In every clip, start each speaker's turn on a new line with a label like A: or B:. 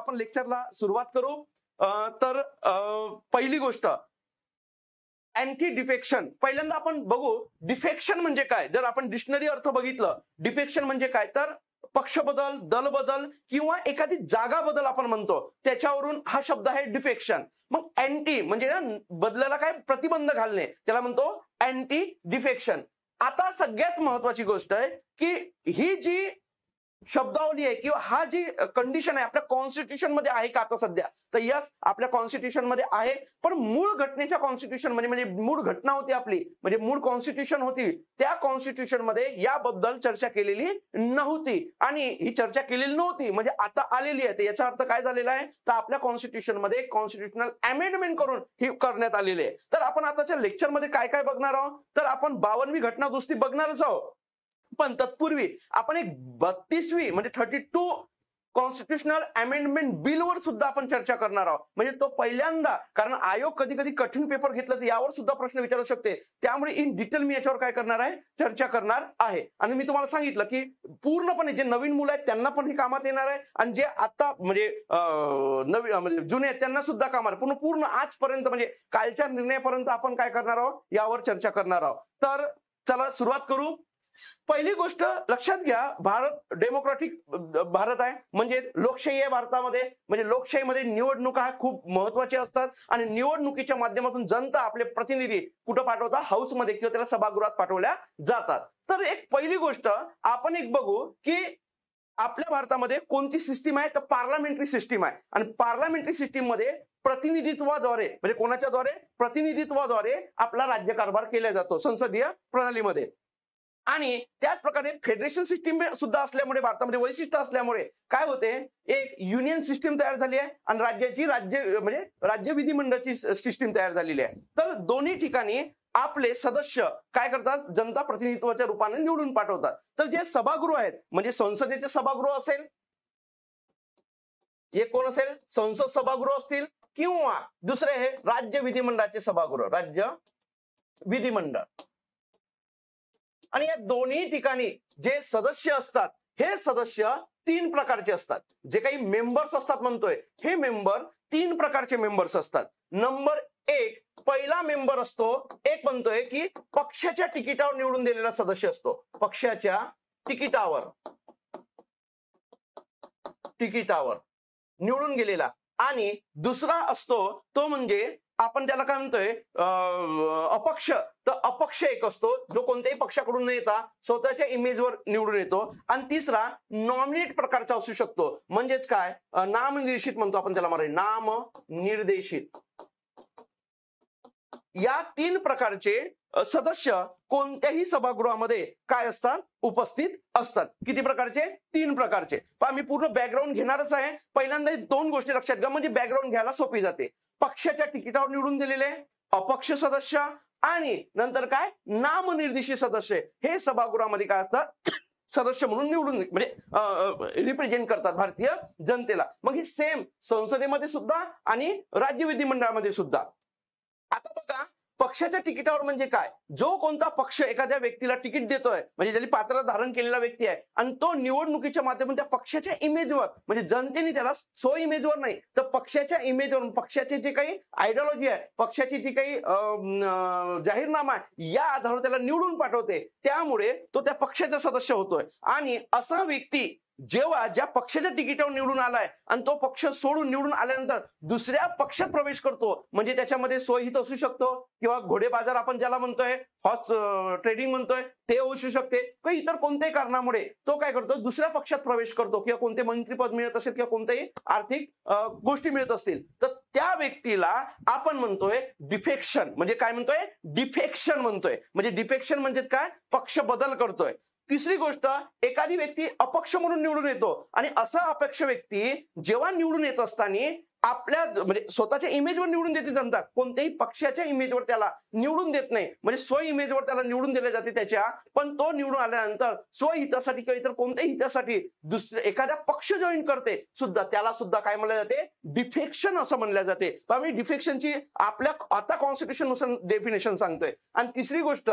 A: आपण लेक्चरला सुरुवात करू. तर पहिली गोष्ट अँटी डिफेक्शन. पहिल्यांदा आपण बघू डिफेक्शन म्हणजे काय. जर आपण डिक्शनरी अर्थ बघितलं डिफेक्शन म्हणजे काय, तर पक्ष बदल, दल बदल किंवा एखादी जागा बदल आपण म्हणतो, त्याच्यावरून हा शब्द आहे डिफेक्शन. मग अँटी म्हणजे बदलाला काय प्रतिबंध घालणे, त्याला म्हणतो अँटी डिफेक्शन. आता सगळ्यात महत्वाची गोष्ट आहे की ही जी शब्दावली आहे किंवा हा जी कंडिशन आहे आपल्या कॉन्स्टिट्यूशन मध्ये आहे का आता सध्या, तर यस आपल्या कॉन्स्टिट्यूशन मध्ये आहे. पण मूळ घटनेच्या कॉन्स्टिट्यूशन म्हणजे मूळ घटना होती आपली, म्हणजे मूळ कॉन्स्टिट्यूशन होती, त्या कॉन्स्टिट्यूशन मध्ये याबद्दल चर्चा केलेली नव्हती. आणि ही चर्चा केलेली नव्हती म्हणजे आता आलेली आहे. याचा अर्थ काय झालेला आहे, तर आपल्या कॉन्स्टिट्यूशन मध्ये कॉन्स्टिट्यूशनल अमेंडमेंट करून ही करण्यात आलेली आहे. तर आपण आताच्या लेक्चर मध्ये काय काय बघणार आहोत, तर आपण 52वी घटना दुरुस्ती बघणारच आहोत. पण तत्पूर्वी आपण एक 32वी म्हणजे 32 कॉन्स्टिट्यूशनल अमेंडमेंट बिल वर सुद्धा आपण चर्चा करणार आहोत. म्हणजे तो पहिल्यांदा, कारण आयोग कधी कधी कठीण पेपर घेतला तर यावर सुद्धा प्रश्न विचारू शकते, त्यामुळे इन डिटेल मी याच्यावर काय करणार आहे, चर्चा करणार आहे. आणि मी तुम्हाला सांगितलं की पूर्णपणे जे नवीन मुलं आहेत त्यांना पण हे कामात येणार आहे, आणि जे आता म्हणजे नवीन म्हणजे जुने आहेत त्यांना सुद्धा कामात पूर्ण आजपर्यंत म्हणजे कालच्या निर्णयापर्यंत आपण काय करणार आहोत, यावर चर्चा करणार आहोत. तर चला सुरुवात करू. पहिली गोष्ट लक्षात घ्या, भारत डेमोक्रॅटिक भारत आहे, म्हणजे लोकशाही आहे भारतामध्ये. म्हणजे लोकशाहीमध्ये निवडणुका ह्या खूप महत्वाच्या असतात, आणि निवडणुकीच्या माध्यमातून जनता आपले प्रतिनिधी कुठं पाठवतात, हाऊसमध्ये किंवा त्याला सभागृहात पाठवल्या जातात. तर एक पहिली गोष्ट आपण एक बघू की आपल्या भारतामध्ये कोणती सिस्टीम आहे, तर पार्लमेंटरी सिस्टीम आहे. आणि पार्लमेंटरी सिस्टीम मध्ये प्रतिनिधित्वाद्वारे म्हणजे कोणाच्या द्वारे, प्रतिनिधित्वाद्वारे आपला राज्यकारभार केला जातो संसदीय प्रणालीमध्ये. आणि त्याच प्रकारे फेडरेशन सिस्टीम सुद्धा असल्यामुळे भारतामध्ये वैशिष्ट्य असल्यामुळे काय होते, एक युनियन सिस्टीम तयार झाली आहे आणि राज्य विधिमंडळाची सिस्टीम तयार झालेली आहे. तर दोन्ही ठिकाणी आपले सदस्य काय करतात, जनता प्रतिनिधित्वाच्या रूपाने निवडून पाठवतात. तर जे सभागृह आहेत म्हणजे संसदेचे सभागृह असेल, हे कोण असेल, संसद सभागृह असतील, किंवा दुसरे हे राज्य विधिमंडळाचे सभागृह, राज्य विधिमंडळ. आणि या दोन्ही ठिकाणी जे सदस्य असतात हे सदस्य 3 प्रकारचे असतात. जे काही मेंबर्स असतात म्हणतोय, हे मेंबर 3 प्रकारचे मेंबर्स असतात. नंबर 1 पहिला मेंबर असतो, एक म्हणतोय की पक्षाच्या तिकिटावर निवडून दिलेला सदस्य असतो, पक्षाच्या तिकिटावर निवडून गेलेला. आणि दुसरा असतो तो म्हणजे आपण त्याला काय म्हणतोय, अपक्ष. तर अपक्ष एक असतो जो कोणत्याही पक्षाकडून न येता स्वतःच्या इमेजवर निवडून येतो. आणि तिसरा नॉमिनेट प्रकारचा असू शकतो, म्हणजेच काय, नामनिर्देशित म्हणतो आपण त्याला मराठी, नामनिर्देशित. या 3 प्रकारचे सदस्य कोणत्याही सभागृहामध्ये काय असतात, उपस्थित असतात. किती प्रकारचे, 3 प्रकारचे. पण मी पूर्ण बॅकग्राऊंड घेणारच आहे. पहिल्यांदा 2 गोष्टी लक्षात घ्या म्हणजे बॅकग्राऊंड घ्यायला सोपी जाते. पक्षाच्या तिकिटावर निवडून दिलेले अपक्ष सदस्य आणि नंतर काय, नामनिर्देशित सदस्य, हे सभागृहामध्ये काय असतात, सदस्य म्हणून निवडून म्हणजे रिप्रेझेंट करतात भारतीय जनतेला. मग हे सेम संसदेमध्ये सुद्धा आणि राज्य विधिमंडळामध्ये सुद्धा. आता बघा, पक्षाच्या तिकिटावर म्हणजे काय, जो कोणता पक्ष एखाद्या व्यक्तीला तिकीट देतोय म्हणजे ज्याची पात्रता धारण केलेला व्यक्ती आहे, आणि तो निवडणुकीच्या माध्यमातून त्या पक्षाच्या इमेजवर म्हणजे जनतेने त्याला सो इमेजवर नाही तर पक्षाच्या इमेजवर, पक्षाची जी काही आयडिओलॉजी आहे, पक्षाची जी काही जाहीरनामा आहे, या आधारावर त्याला निवडून पाठवते. त्यामुळे तो त्या पक्षाचा सदस्य होतोय. आणि असा व्यक्ती जेव्हा ज्या पक्षाच्या तिकिटावर निवडून आलाय आणि तो पक्ष सोडून निवडून आल्यानंतर दुसऱ्या पक्षात प्रवेश करतो, म्हणजे त्याच्यामध्ये स्वहित असू शकतो किंवा घोडे बाजार आपण ज्याला म्हणतोय, हॉर्स ट्रेडिंग म्हणतोय, ते असू शकते, किंवा इतर कोणत्याही कारणामुळे तो काय करतो, दुसऱ्या पक्षात प्रवेश करतो, किंवा कोणते मंत्रीपद मिळत असेल किंवा कोणत्याही आर्थिक गोष्टी मिळत असतील, तर त्या व्यक्तीला आपण म्हणतोय डिफेक्शन. म्हणजे काय म्हणतोय, डिफेक्शन म्हणतोय. म्हणजे डिफेक्शन म्हणजे काय, पक्ष बदल करतोय. तिसरी गोष्ट, एखादी व्यक्ती अपक्ष म्हणून निवडून येतो, आणि असा अपक्ष व्यक्ती जेव्हा निवडून येत असताना आपल्या म्हणजे स्वतःच्या इमेजवर निवडून देते जनता, कोणत्याही पक्षाच्या इमेजवर त्याला निवडून देत नाही, म्हणजे स्व इमेजवर त्याला निवडून दिले जाते त्याच्या. पण तो निवडून आल्यानंतर स्वहितासाठी किंवा इतर कोणत्याही हितासाठी दुसऱ्या एखाद्या पक्ष जॉईन करते सुद्धा, त्याला सुद्धा काय म्हणलं जाते, डिफेक्शन असं म्हणलं जाते. तर आम्ही डिफेक्शनची आपल्या आता कॉन्स्टिट्यूशन नुसार डेफिनेशन सांगतोय. आणि तिसरी गोष्ट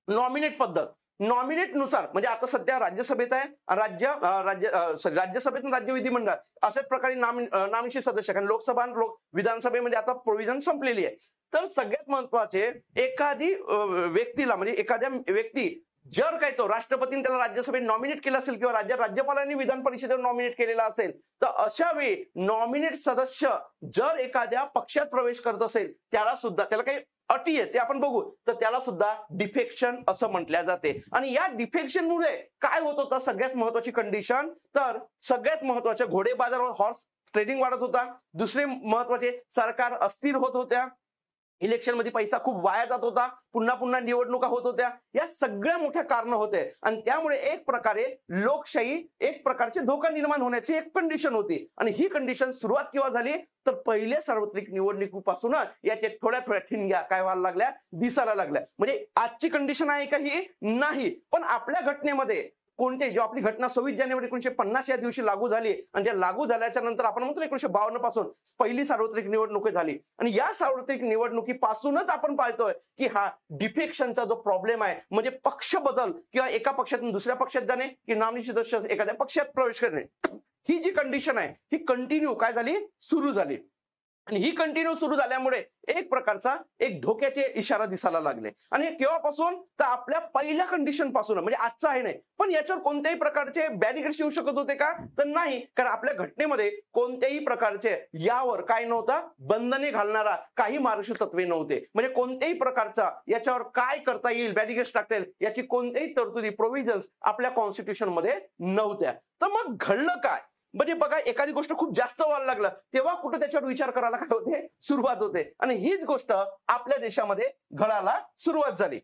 A: नॉमिनेट पद्धत. नॉमिनेट नुसार, म्हणजे आता सध्या राज्यसभेत आहे, राज्यसभेतून राज्य विधिमंडळ अशाच प्रकारे नामनिश्चित सदस्य, कारण लोकसभा आणि विधानसभेमध्ये आता प्रोव्हिजन संपलेली आहे. तर सगळ्यात महत्वाचे, एखादी व्यक्तीला, म्हणजे एखाद्या व्यक्ती जर काही तो राष्ट्रपतीने त्याला राज्यसभेत नॉमिनेट केलं असेल किंवा राज्यपालांनी विधान परिषदेवर नॉमिनेट केलेला असेल, तर अशा वेळी नॉमिनेट सदस्य जर एखाद्या पक्षात प्रवेश करत असेल, त्याला सुद्धा, त्याला काही अटी आहे ते आपण बघू, तर त्याला सुद्धा डिफेक्शन असं म्हटलं जाते. आणि या डिफेक्शनमुळे काय होत होतं, सगळ्यात महत्वाची कंडिशन, तर सगळ्यात महत्वाच्या घोडे बाजारावर हॉर्स ट्रेडिंग वाढत होता. दुसरे महत्वाचे, सरकार अस्थिर होत होत्या, इलेक्शन मध्ये पैसा खूप वाया जात होता, पुन्हा पुन्हा निवडणुका होत होत्या, या सगळ्या मोठ्या कारण होते. आणि त्यामुळे एक प्रकारे लोकशाही एक प्रकारचे धोका निर्माण होण्याची एक कंडिशन होती. आणि ही कंडिशन सुरुवात केव्हा झाली, तर पहिल्या सार्वत्रिक निवडणुकीपासूनच याचे थोड्या थोड्या ठिणग्या काय व्हायला लागल्या, दिसायला लागल्या. म्हणजे आजची कंडिशन आहे का ही? नाही. पण आपल्या घटनेमध्ये कोणते, जो आपली घटना 26 जानेवारी 1950 या दिवशी लागू झाली, आणि त्या लागू झाल्याच्या नंतर आपण म्हणतो 1952 पासून पहिली सार्वत्रिक निवडणूक झाली. आणि या सार्वत्रिक निवडणुकीपासूनच आपण पाहतोय की हा डिफेक्शनचा जो प्रॉब्लेम आहे, म्हणजे पक्ष बदल किंवा एका पक्षातून दुसऱ्या पक्षात जाणे की नामनिश्चित सदस्य एखाद्या पक्षात प्रवेश करणे, ही जी कंडिशन आहे ही कंटिन्यू काय झाली, सुरू झाली. आणि ही कंटिन्यू सुरू झाल्यामुळे एक प्रकारचा एक धोक्याचे इशारा दिसायला लागले. आणि हे केव्हापासून, तर आपल्या पहिल्या कंडिशन पासून, म्हणजे आजचा आहे नाही, पण याच्यावर कोणत्याही प्रकारचे बॅरिकेड्स येऊ शकत होते का, तर नाही. कारण आपल्या घटनेमध्ये कोणत्याही प्रकारचे यावर काय नव्हता, बंधने घालणारा काही मार्गदर्शक तत्वे नव्हते. म्हणजे कोणत्याही प्रकारचा याच्यावर काय करता येईल, बॅरिकेड्स टाकता येईल, याची कोणत्याही तरतुदी, प्रोव्हिजन्स आपल्या कॉन्स्टिट्यूशन मध्ये नव्हत्या. तर मग घडलं काय, म्हणजे बघा, एखादी गोष्ट खूप जास्त व्हायला लागलं तेव्हा कुठे त्याच्यावर विचार करायला काय होते, सुरुवात होते. आणि हीच गोष्ट आपल्या देशामध्ये घडायला सुरुवात झाली.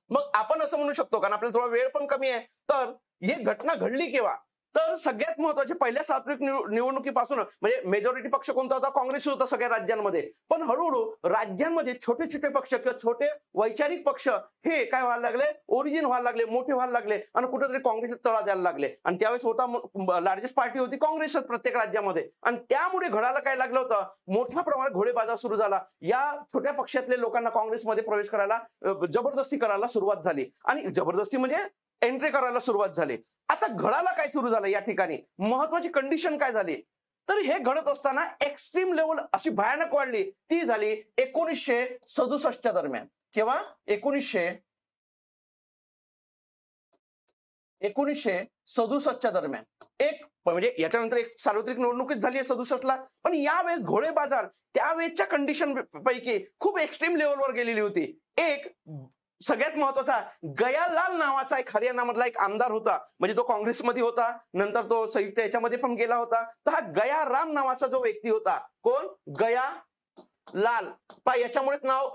A: मग आपण असं म्हणू शकतो, कारण आपल्याला थोडा वेळ पण कमी आहे, तर ही घटना घडली केव्हा, तर सगळ्यात महत्वाचे पहिल्या सार्वत्रिक निवडणुकीपासून, म्हणजे मेजॉरिटी पक्ष कोणता होता, काँग्रेस होता सगळ्या राज्यांमध्ये. पण हळूहळू राज्यांमध्ये छोटे छोटे पक्ष किंवा छोटे वैचारिक पक्ष हे काय व्हायला लागले, ओरिजिन व्हायला लागले, मोठे व्हायला लागले, आणि कुठेतरी काँग्रेसला तळा द्यायला लागले. आणि त्यावेळेस होता लार्जेस्ट पार्टी होती काँग्रेस प्रत्येक राज्यामध्ये. आणि त्यामुळे घडायला काय लागलं होतं, मोठ्या प्रमाणात घोडेबाजार सुरू झाला. या छोट्या पक्षातले लोकांना काँग्रेसमध्ये प्रवेश करायला जबरदस्ती करायला सुरुवात झाली. आणि जबरदस्ती म्हणजे एंट्री करायला सुरुवात झाली. आता घडायला काय सुरू झालं, या ठिकाणी महत्वाची कंडिशन काय झाली, तर हे घडत असताना एक्स्ट्रीम लेवल अशी भयानक वाढली, ती झाली 1967 दरम्यान. केव्हा, 1967 दरम्यान. एक म्हणजे याच्यानंतर एक सार्वत्रिक निवडणूकच झाली आहे 67ला, पण यावेळेस घोडे बाजार त्यावेळेसच्या कंडिशन पैकी खूप एक्स्ट्रीम लेवलवर गेलेली होती. एक सगळ्यात महत्वाचा, गयालाल नावाचा एक हरियाणामधला एक आमदार होता, म्हणजे तो काँग्रेसमध्ये होता, नंतर तो संयुक्त याच्यामध्ये पण गेला होता. तर हा गया राम नावाचा जो व्यक्ती होता, कोण, गया लाल, पा याच्यामुळेच नाव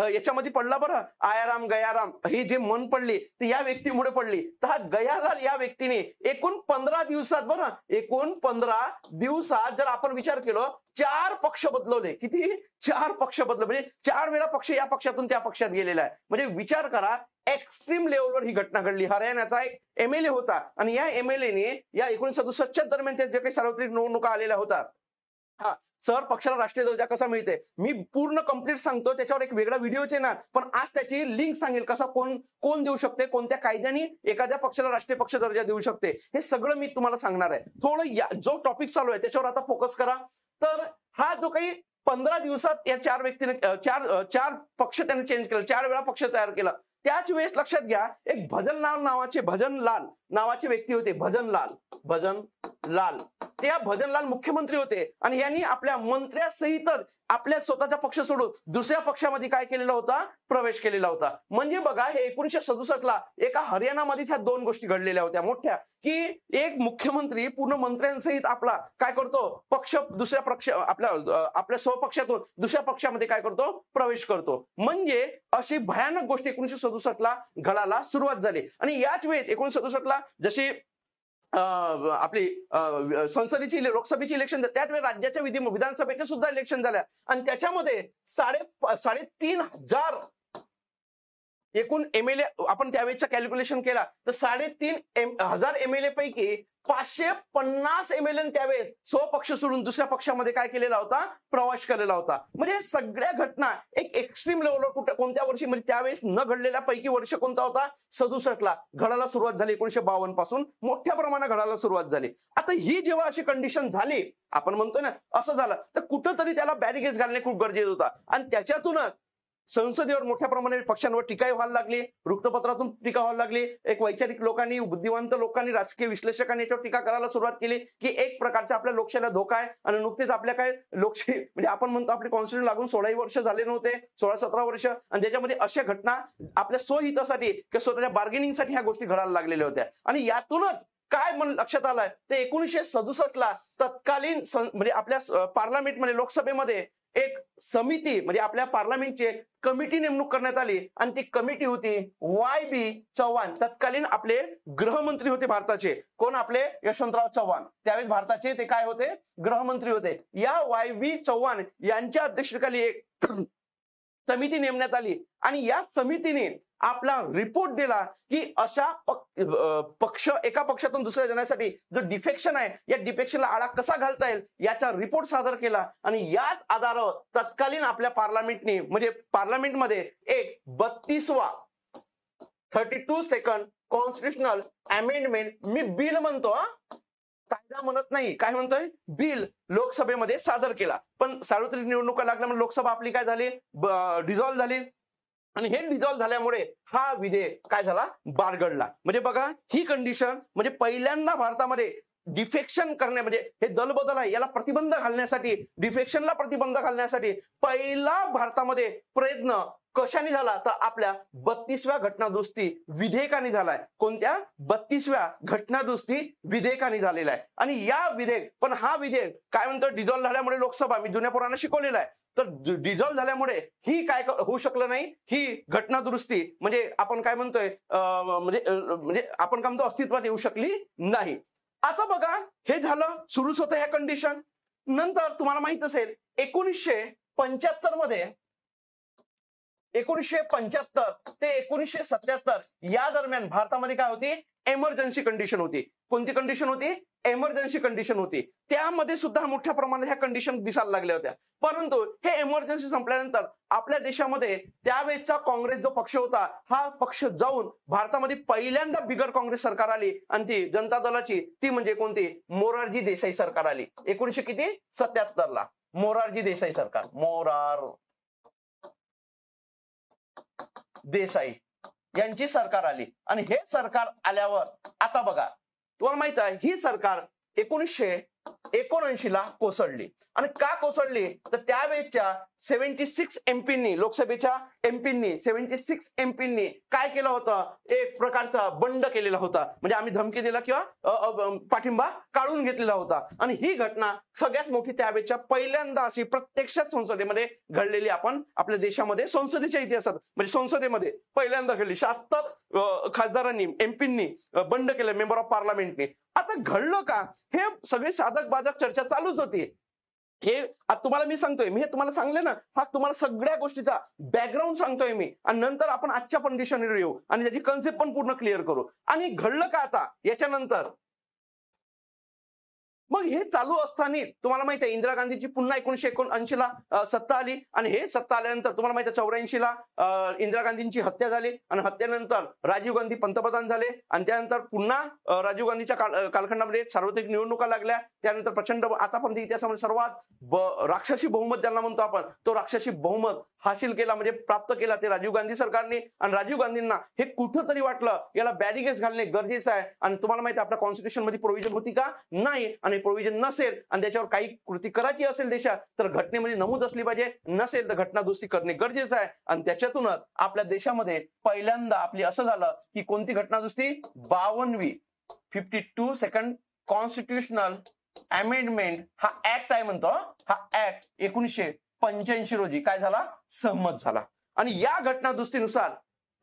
A: याच्यामध्ये पडला बरं, आयाराम गयाराम, ही जे मन पडली ती या व्यक्तीमुळे पडली. तर हा गयालाल या व्यक्तीने एकूण 15 दिवसात, बरं, एकूण 15 दिवसात जर आपण विचार केला, 4 पक्ष बदलवले. किती, 4 पक्ष बदलले, म्हणजे 4 वेळा पक्ष या पक्षातून त्या पक्षात गेलेला आहे. म्हणजे विचार करा, एक्स्ट्रीम लेवलवर ही घटना घडली. हरियाणाचा एक एमएलए होता, आणि या एमएलएने या 1967 दरम्यान जे काही सार्वत्रिक निवडणुका आलेल्या होत्या, हा सर, पक्षाला राष्ट्रीय दर्जा कसा मिळते, मी पूर्ण कंप्लीट सांगतो, त्याच्यावर एक वेगळा व्हिडिओ येणार, पण आज त्याची लिंक सांगेल, कसा कोण देऊ शकते, कोणत्या कायद्याने एखाद्या पक्षाला राष्ट्रीय पक्ष दर्जा देऊ शकते, हे सगळं मी तुम्हाला सांगणार आहे. थोडं जो टॉपिक चालू आहे त्याच्यावर आता फोकस करा. तर हा जो काही 15 दिवसात या 4 व्यक्तीने चार पक्ष त्याने चेंज केला, 4 वेळा पक्ष तयार केला. त्याच वेळेस लक्षात घ्या, एक भजनलाल नावाचे व्यक्ती होते, भजनलाल, त्या भजनलाल मुख्यमंत्री होते, आणि यांनी आपल्या मंत्र्यासहितच आपल्या स्वतःचा पक्ष सोडून दुसऱ्या पक्षामध्ये काय केलेला होता, प्रवेश केलेला होता. म्हणजे बघा, हे 1967ला एका हरियाणामध्ये ह्या 2 गोष्टी घडलेल्या होत्या मोठ्या, की एक मुख्यमंत्री पूर्ण मंत्र्यांसहित आपला काय करतो, पक्ष दुसऱ्या पक्ष आपल्या स्वपक्षातून दुसऱ्या पक्षामध्ये काय करतो, प्रवेश करतो. म्हणजे अशी भयानक गोष्ट 1967ला घडायला सुरुवात झाली. आणि याच वेळेस 1967ला जशी आपली संसदेची, लोकसभेची इलेक्शन, त्याच वेळी राज्याच्या विधानसभेच्या सुद्धा इलेक्शन झाल्या, आणि त्याच्यामध्ये 3,500 एकूण एमएलए आपण त्यावेळेचा कॅल्क्युलेशन केला तर 3,500 एमएलए पैकी 550 एमएलए त्यावेळेस स्वपक्ष सोडून दुसऱ्या पक्षामध्ये काय केलेला होता, प्रवास केलेला होता. म्हणजे सगळ्या घटना एक एक्स्ट्रीम लेवलवर कोणत्या वर्षी म्हणजे त्यावेळेस न घडलेल्या पैकी वर्ष कोणता होता, 67 ला घडायला सुरुवात झाली. 1952 पासून मोठ्या प्रमाणात घडायला सुरुवात झाली. आता ही जेव्हा अशी कंडिशन झाली, आपण म्हणतोय ना असं झालं, तर कुठंतरी त्याला बॅरिगेज घालणे खूप गरजेचं होता. आणि त्याच्यातूनच संसदेवर मोठ्या प्रमाणात पक्षांवर टीका व्हायला लागली, वृत्तपत्रातून टीका व्हायला लागली. एक वैचारिक लोकांनी, बुद्धिवंत लोकांनी, राजकीय विश्लेषकांनी याच्यावर टीका करायला सुरुवात केली की एक प्रकारचा आपल्या लोकशाहीला धोका आहे. आणि नुकतेच आपल्या काय लोकशाही म्हणजे आपण म्हणतो आपले कॉन्स्टिट्यूशन लागून 16 वर्ष झाले नव्हते, 16-17 वर्ष. आणि त्याच्यामध्ये अशा घटना आपल्या स्वहितासाठी किंवा स्वतःच्या बार्गेनिंगसाठी ह्या गोष्टी घडायला लागलेल्या होत्या. आणि यातूनच काय लक्षात आलंय ते 1967 ला तत्कालीन म्हणजे आपल्या पार्लमेंटमध्ये, लोकसभेमध्ये एक समिती म्हणजे आपल्या पार्लमेंटची कमिटी नेमणूक करण्यात आली. आणि ती कमिटी होती YB चव्हाण, तत्कालीन आपले गृहमंत्री होते भारताचे. कोण? आपले यशवंतराव चव्हाण. त्यावेळेस भारताचे ते काय होते? गृहमंत्री होते. या YB चव्हाण यांच्या अध्यक्षतेखाली एक समिती नेमण्यात आली. आणि या समितीने आपला रिपोर्ट दिला की अशा पक्ष एका पक्षातून दुसऱ्या जाण्यासाठी जो डिफेक्शन आहे, या डिफेक्शनला आळा कसा घालता येईल याचा रिपोर्ट सादर केला. आणि याच आधारावर तत्कालीन आपल्या पार्लमेंटने म्हणजे पार्लमेंटमध्ये एक 32 कॉन्स्टिट्युशनल अमेंडमेंट, मी बिल म्हणतो, कायदा म्हणत नाही, काय म्हणतोय, बिल लोकसभेमध्ये सादर केला. पण सार्वत्रिक निवडणुका लागल्यामुळे लोकसभा आपली काय झाली, डिझॉल्व्ह झाली. आणि हे डिझॉल्व्ह झाल्यामुळे हा विधेयक काय झाला, बारगडला. म्हणजे बघा ही कंडिशन म्हणजे पहिल्यांदा भारतामध्ये डिफेक्शन करणे म्हणजे हे दलबदल आहे याला प्रतिबंध घालण्यासाठी, डिफेक्शनला प्रतिबंध घालण्यासाठी पहिला भारतामध्ये प्रयत्न कशाने झाला, तर आपल्या 32व्या घटनादुरुस्ती विधेयकाने झालाय. कोणत्या? 32व्या घटनादुरुस्ती विधेयकाने झालेला आहे. आणि या विधेयक, पण हा विधेयक काय म्हणतो, डिझॉल्व्ह झाल्यामुळे लोकसभा, मी जुन्या पुराणात शिकवलेला आहे, तर डिझॉल्व्ह झाल्यामुळे ही काय होऊ शकलं नाही, ही घटनादुरुस्ती म्हणजे आपण काय म्हणतोय म्हणजे आपण काय म्हणतो अस्तित्वात येऊ शकली नाही. आता बघा हे झालं, सुरूच होतं ह्या कंडिशन. नंतर तुम्हाला माहित असेल 1975 मध्ये 1975 ते 1977 या दरम्यान भारतामध्ये काय होती, एमर्जन्सी कंडिशन होती. कोणती कंडिशन होती? एमर्जन्सी कंडिशन होती. त्यामध्ये सुद्धा मोठ्या प्रमाणात ह्या कंडिशन दिसायला लागल्या होत्या. परंतु हे एमर्जन्सी संपल्यानंतर आपल्या देशामध्ये त्यावेळेचा काँग्रेस जो पक्ष होता, हा पक्ष जाऊन भारतामध्ये पहिल्यांदा बिगर काँग्रेस सरकार आली. आणि ती जनता दलाची, ती म्हणजे कोणती, मोरारजी देसाई सरकार आली. 1977 ला मोरारजी देसाई सरकार, देसाई यांची सरकार आली. आणि हे सरकार आल्यावर आता बघा तुम्हाला माहित आहे ही सरकार 1979 ला कोसळली. आणि का कोसळली, तर त्यावेळेच्या 76 एमपींनी, लोकसभेच्या एमपींनी 76 एमपींनी काय केलं होतं, एक प्रकारचा बंड केलेला होता. म्हणजे आम्ही धमकी दिला किंवा पाठिंबा काढून घेतलेला होता. आणि ही घटना सगळ्यात मोठी त्यावेळेच्या पहिल्यांदा अशी प्रत्यक्षात संसदेमध्ये घडलेली आपण आपल्या देशामध्ये संसदेच्या इतिहासात म्हणजे संसदेमध्ये पहिल्यांदा घडली. 76 खासदारांनी, एमपींनी बंड केलं, मेंबर ऑफ पार्लमेंटने. आता घडलं का, हे सगळी साधक बाधक चर्चा चालूच होती. हे आता तुम्हाला मी सांगतोय, मी हे तुम्हाला सांगले ना, हा तुम्हाला सगळ्या गोष्टीचा बॅकग्राऊंड सांगतोय मी. आणि नंतर आपण आजच्या कंडिशनवर येऊ आणि त्याची कन्सेप्ट पण पूर्ण क्लिअर करू. आणि घडलं का आता याच्यानंतर, मग हे चालू असताना तुम्हाला माहिती आहे इंदिरा गांधीची पुन्हा 1979 ला सत्ता आली. आणि हे सत्ता आल्यानंतर तुम्हाला माहिती आहे 84 ला इंदिरा गांधींची हत्या झाली. आणि हत्येनंतर राजीव गांधी पंतप्रधान झाले. आणि त्यानंतर पुन्हा राजीव गांधीच्या कालखंडामध्ये सार्वत्रिक निवडणुका लागल्या. त्यानंतर प्रचंड आतापर्यंत इतिहासामध्ये सर्वात राक्षसी बहुमत ज्यांना म्हणतो आपण, तो राक्षसी बहुमत हासिल केला म्हणजे प्राप्त केला ते राजीव गांधी सरकारने. आणि राजीव गांधींना हे कुठंतरी वाटलं याला बॅरिगेड्स घालणे गरजेचं आहे. आणि तुम्हाला माहिती आहे आपल्या कॉन्स्टिट्यूशन मध्ये प्रोव्हिजन होती का? नाही. आणि प्रोव्हिजन नसेल आणि त्याच्यावर काही कृती करायची असेल देशात तर घटनेमध्ये नमूद असली पाहिजे, नसेल तर घटना दुरुस्ती करणे गरजेचं आहे. आणि त्याच्यातूनच आपल्या देशामध्ये पहिल्यांदा आपली असं झालं की कोणती घटना दुरुस्ती, 52वी 52nd कॉन्स्टिट्युशनल अमेंडमेंट हा ऍक्ट आहे म्हणतो, हा ऍक्ट 1985 रोजी काय झाला, सहमत झाला. आणि या घटना दुरुस्तीनुसार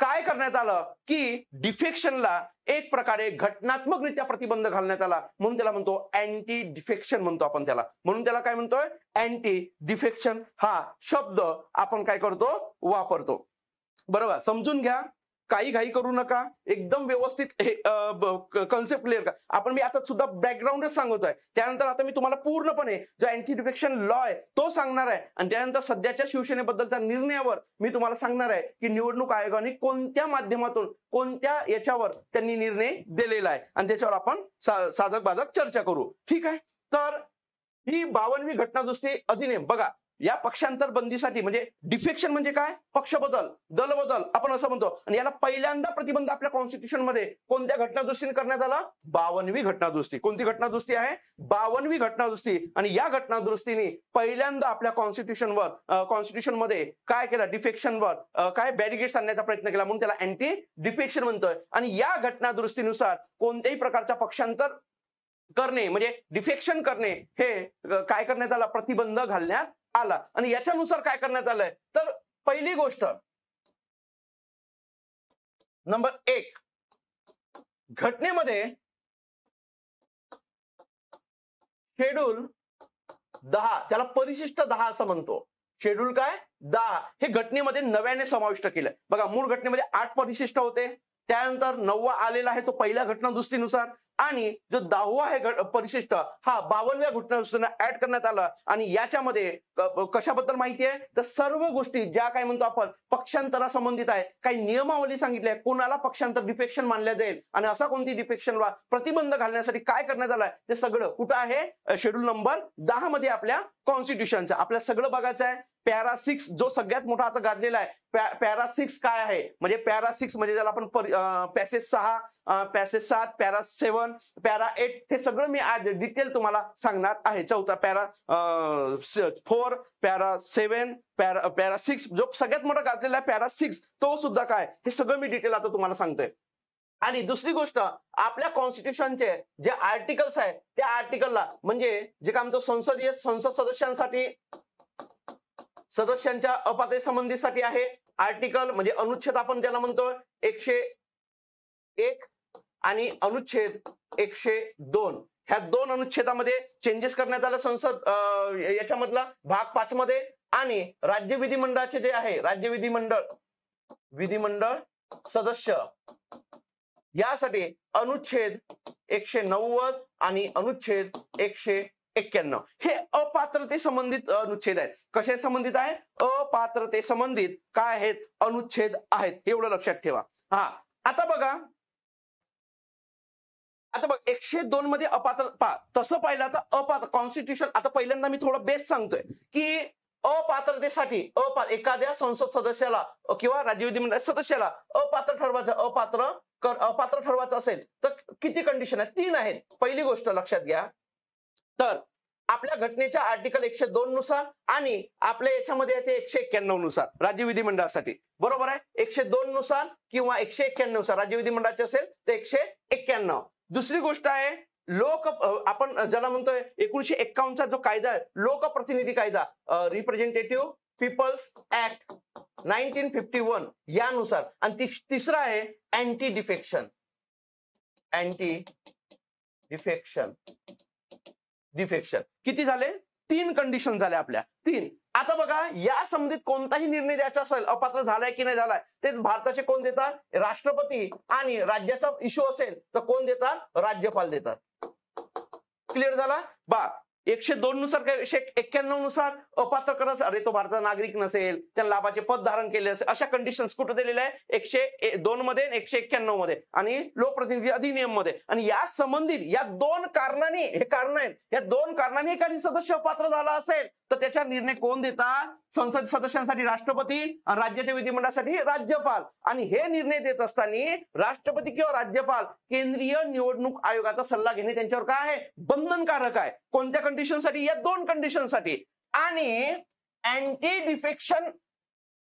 A: काय करण्यात आलं की डिफेक्शनला एक प्रकारे घटनात्मकरित्या प्रतिबंध घालण्यात आला. म्हणून त्याला म्हणतो अँटी डिफेक्शन म्हणतो आपण त्याला. म्हणून त्याला काय म्हणतोय, अँटी डिफेक्शन हा शब्द आपण काय करतो, वापरतो. बरोबर समजून घ्या. काही घाई करू नका, एकदम व्यवस्थित हे कन्सेप्ट क्लिअर का. मी आता सुद्धा बॅकग्राऊंडच सांगतोय. त्यानंतर आता मी तुम्हाला पूर्णपणे जो अँटी डिफेक्शन लॉ आहे तो सांगणार आहे आणि त्यानंतर सध्याच्या शिवसेनेबद्दलच्या निर्णयावर मी तुम्हाला सांगणार आहे की निवडणूक आयोगाने कोणत्या माध्यमातून कोणत्या याच्यावर त्यांनी निर्णय दिलेला आहे आणि त्याच्यावर आपण साधक बाधक चर्चा करू. ठीक आहे. तर ही 52वी घटनादुरुस्ती अधिनियम बघा, या पक्षांतर बंदीसाठी म्हणजे डिफेक्शन म्हणजे काय, पक्ष बदल, दल बदल आपण असं म्हणतो. आणि याला पहिल्यांदा प्रतिबंध आपल्या कॉन्स्टिट्यूशन मध्ये कोणत्या घटनादुरुस्तीने करण्यात आला, 52वी घटनादुरुस्ती. कोणती घटनादुरुस्ती आहे, 52वी घटनादुरुस्ती. आणि या घटनादुरुस्तीने पहिल्यांदा आपल्या कॉन्स्टिट्यूशन मध्ये काय केलं, डिफेक्शनवर काय बॅरिगेड्स आणण्याचा प्रयत्न केला, म्हणून त्याला अँटी डिफेक्शन म्हणतोय. आणि या घटनादुरुस्तीनुसार कोणत्याही प्रकारच्या पक्षांतर करणे म्हणजे डिफेक्शन करणे हे काय करण्यात आला, प्रतिबंध घालण्यात आला. आणि याच्यानुसार काय करण्यात आलंय, तर पहिली गोष्ट नंबर 1, घटनेमध्ये शेड्यूल 10, त्याला परिशिष्ट 10 असं म्हणतो. शेड्यूल काय 10 हे घटनेमध्ये नव्याने समाविष्ट केलं. बघा, मूळ घटनेमध्ये 8 परिशिष्ट होते, त्यानंतर 9वा आलेला आहे तो पहिल्या घटनादुरुस्तीनुसार, आणि जो 10वा आहे परिशिष्ट हा 52व्या घटनादुरुस्तीने ऍड करण्यात आला. आणि याच्यामध्ये कशाबद्दल माहिती आहे, तर सर्व गोष्टी ज्या काय म्हणतो आपण पक्षांतरा संबंधित आहे, काही नियमावली सांगितली आहे, कोणाला पक्षांतर डिफेक्शन मानल्या जाईल आणि असा कोणती डिफेक्शनला प्रतिबंध घालण्यासाठी काय करण्यात आलाय ते सगळं कुठं आहे, शेड्यूल नंबर 10 मध्ये आपल्या कॉन्स्टिट्यूशनचं. आपल्याला सगळं बघायचं आहे. पॅरा 6 जो सगळ्यात मोठा आता गाजलेला आहे, पॅरा 6 काय आहे, म्हणजे पॅरा 6 म्हणजे ज्याला आपण पॅसेज 6, पॅसेज 7, पॅरा 7, पॅरा 8 हे सगळं मी आज डिटेल तुम्हाला सांगणार आहे. चौथा पॅरा 4, पॅरा 7, पॅरा 6 जो सगळ्यात मोठा गाजलेला आहे पॅरा 6 तो सुद्धा काय, हे सगळं मी डिटेल आता तुम्हाला सांगतोय. आणि दुसरी गोष्ट, आपल्या कॉन्स्टिट्यूशनचे जे आर्टिकल्स आहेत त्या आर्टिकलला म्हणजे जे काय म्हणतो संसद सदस्यांच्या अपात्र संबंधीसाठी आहे आर्टिकल, म्हणजे अनुच्छेद आपण त्याला म्हणतो 101 आणि अनुच्छेद 102. ह्या 2 अनुच्छेदामध्ये चेंजेस करण्यात आले संसद याच्यामधला भाग 5 मध्ये. आणि राज्य विधिमंडळाचे जे आहे, राज्य विधिमंडळ सदस्य यासाठी अनुच्छेद 190 आणि अनुच्छेद 191 हे अपात्रते संबंधित अनुच्छेद आहेत. कशा संबंधित आहे, अपात्रते संबंधित काय आहेत, अनुच्छेद आहेत. एवढं लक्षात ठेवा. हा, आता बघा 102 मध्ये अपात्र तसं पाहिलं तर अपात्र कॉन्स्टिट्यूशन. आता पहिल्यांदा मी थोडं बेस सांगतोय की अपात्रतेसाठी एखाद्या संसद सदस्याला किंवा राज्य विधिमंडळ सदस्याला अपात्र ठरवायचं असेल तर किती कंडिशन आहेत, 3 आहेत. पहिली गोष्ट लक्षात घ्या, तर आपल्या घटनेच्या आर्टिकल 102 नुसार आणि आपल्या याच्यामध्ये येते 191 नुसार राज्य विधिमंडळासाठी, बरोबर आहे. 102 नुसार किंवा 191 नुसार राज्य विधिमंडळाचे असेल तर 191. दुसरी गोष्ट आहे आपण ज्याला म्हणतोय 1951 चा जो कायदा आहे, लोकप्रतिनिधी कायदा, रिप्रेझेंटेटिव्ह पीपल्स ऍक्ट 1951 यानुसार. आणि तिसरा आहे अँटी डिफेक्शन. किती झाले, 3 कंडिशन झाले आपल्या, 3. आता बघा, या संबंधित कोणताही निर्णय द्यायचा असेल, अपात्र झालाय की नाही झालाय, ते भारताचे कोण देतात, राष्ट्रपती. आणि राज्याचा इश्यू असेल तर कोण देतात, राज्यपाल देतात. क्लिअर झाला बा. 102 नुसार 191 नुसार अपात्र करायचं, अरे तो भारताचा नागरिक नसेल, त्याने लाभाचे पद धारण केले असेल, अशा कंडिशन्स कुठे दिलेल्या आहे, 102 मध्ये 191 मध्ये आणि लोकप्रतिनिधी अधिनियम मध्ये. आणि या संबंधित या 2 कारणांनी, हे कारण आहेत, या 2 कारणांनी एखादी सदस्य अपात्र झाला असेल तर त्याचा निर्णय कोण देतात, संसद सदस्यांसाठी राष्ट्रपती आणि राज्याच्या विधिमंडळासाठी राज्यपाल. आणि हे निर्णय देत असताना राष्ट्रपती किंवा राज्यपाल केंद्रीय निवडणूक आयोगाचा सल्ला घेणे त्यांच्यावर काय आहे, बंधनकारक आहे. कोणत्या कंडिशन साठी, या 2 कंडिशन साठी. आणि अँटी डिफेक्शन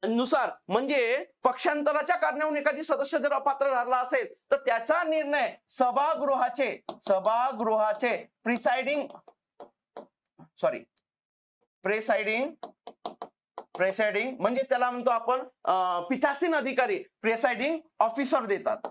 A: नुसार म्हणजे पक्षांतराच्या कारणावरून एखादी सदस्य जर अपात्र झाला असेल तर त्याचा निर्णय सभागृहाचे प्रेसाइडिंग म्हणजे त्याला म्हणतो आपण पीठासीन अधिकारी, प्रेसाइडिंग ऑफिसर देतात.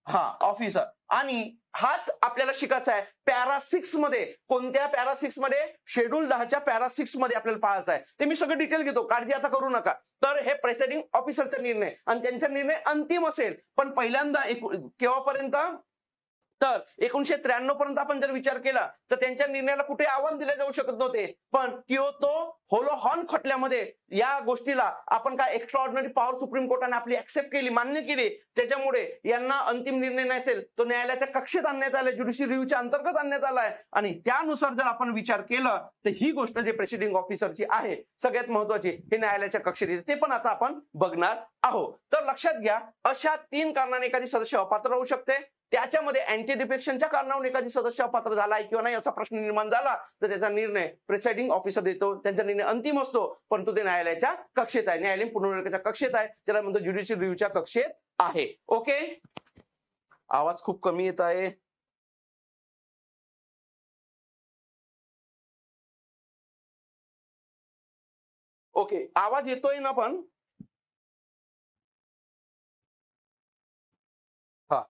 A: हा ऑफिसर. आणि हाच आपल्याला शिकायचा आहे पॅरा 6 मध्ये. कोणत्या पॅरा 6 मध्ये? शेड्यूल 10च्या पॅरा 6 मध्ये आपल्याला पाहायचं आहे. ते मी सगळं डिटेल घेतो, काळजी आता करू नका. तर हे प्रेसाइडिंग ऑफिसरचा निर्णय आणि त्यांचा निर्णय अंतिम असेल. पण पहिल्यांदा केव्हापर्यंत? तर 1993 पर्यंत आपण जर विचार केला तर त्यांच्या निर्णयाला कुठे आव्हान दिले जाऊ शकत नव्हते. पण कियोतो होलोहॉर्न खटल्यामध्ये या गोष्टीला आपण काय एक्स्ट्रा ऑर्डिनरी पॉवर सुप्रीम कोर्टाने आपली ऍक्सेप्ट केली, मान्य केली. त्याच्यामुळे यांना अंतिम निर्णय नसेल तो न्यायालयाच्या कक्षेत आणण्यात आलाय, ज्युडिशियल रिव्ह्यूच्या अंतर्गत आणण्यात आलाय. आणि त्यानुसार जर आपण विचार केला तर ही गोष्ट जे प्रेसिडिंग ऑफिसरची आहे सगळ्यात महत्वाची, हे न्यायालयाच्या कक्षेत येते. ते पण आता आपण बघणार आहोत. तर लक्षात घ्या, अशा 3 कारणाने एखादी सदस्य अपात्र राहू शकते. त्याच्यामध्ये अँटी डिफेक्शनच्या कारणावरून एखादी सदस्य अपात्र झालाय किंवा नाही असा प्रश्न निर्माण झाला तर त्याचा निर्णय प्रिसाइडिंग ऑफिसर देतो. त्यांचा निर्णय अंतिम असतो, परंतु ते न्यायालयाच्या कक्षेत आहे, न्यायालयीन पुनर्विचाराच्या कक्षेत आहे, त्याला म्हणतो ज्युडिशियल रिव्ह्यूच्या कक्षेत आहे. ओके, आवाज खूप कमी येत आहे. ओके, आवाज येतोय ना? पण हा,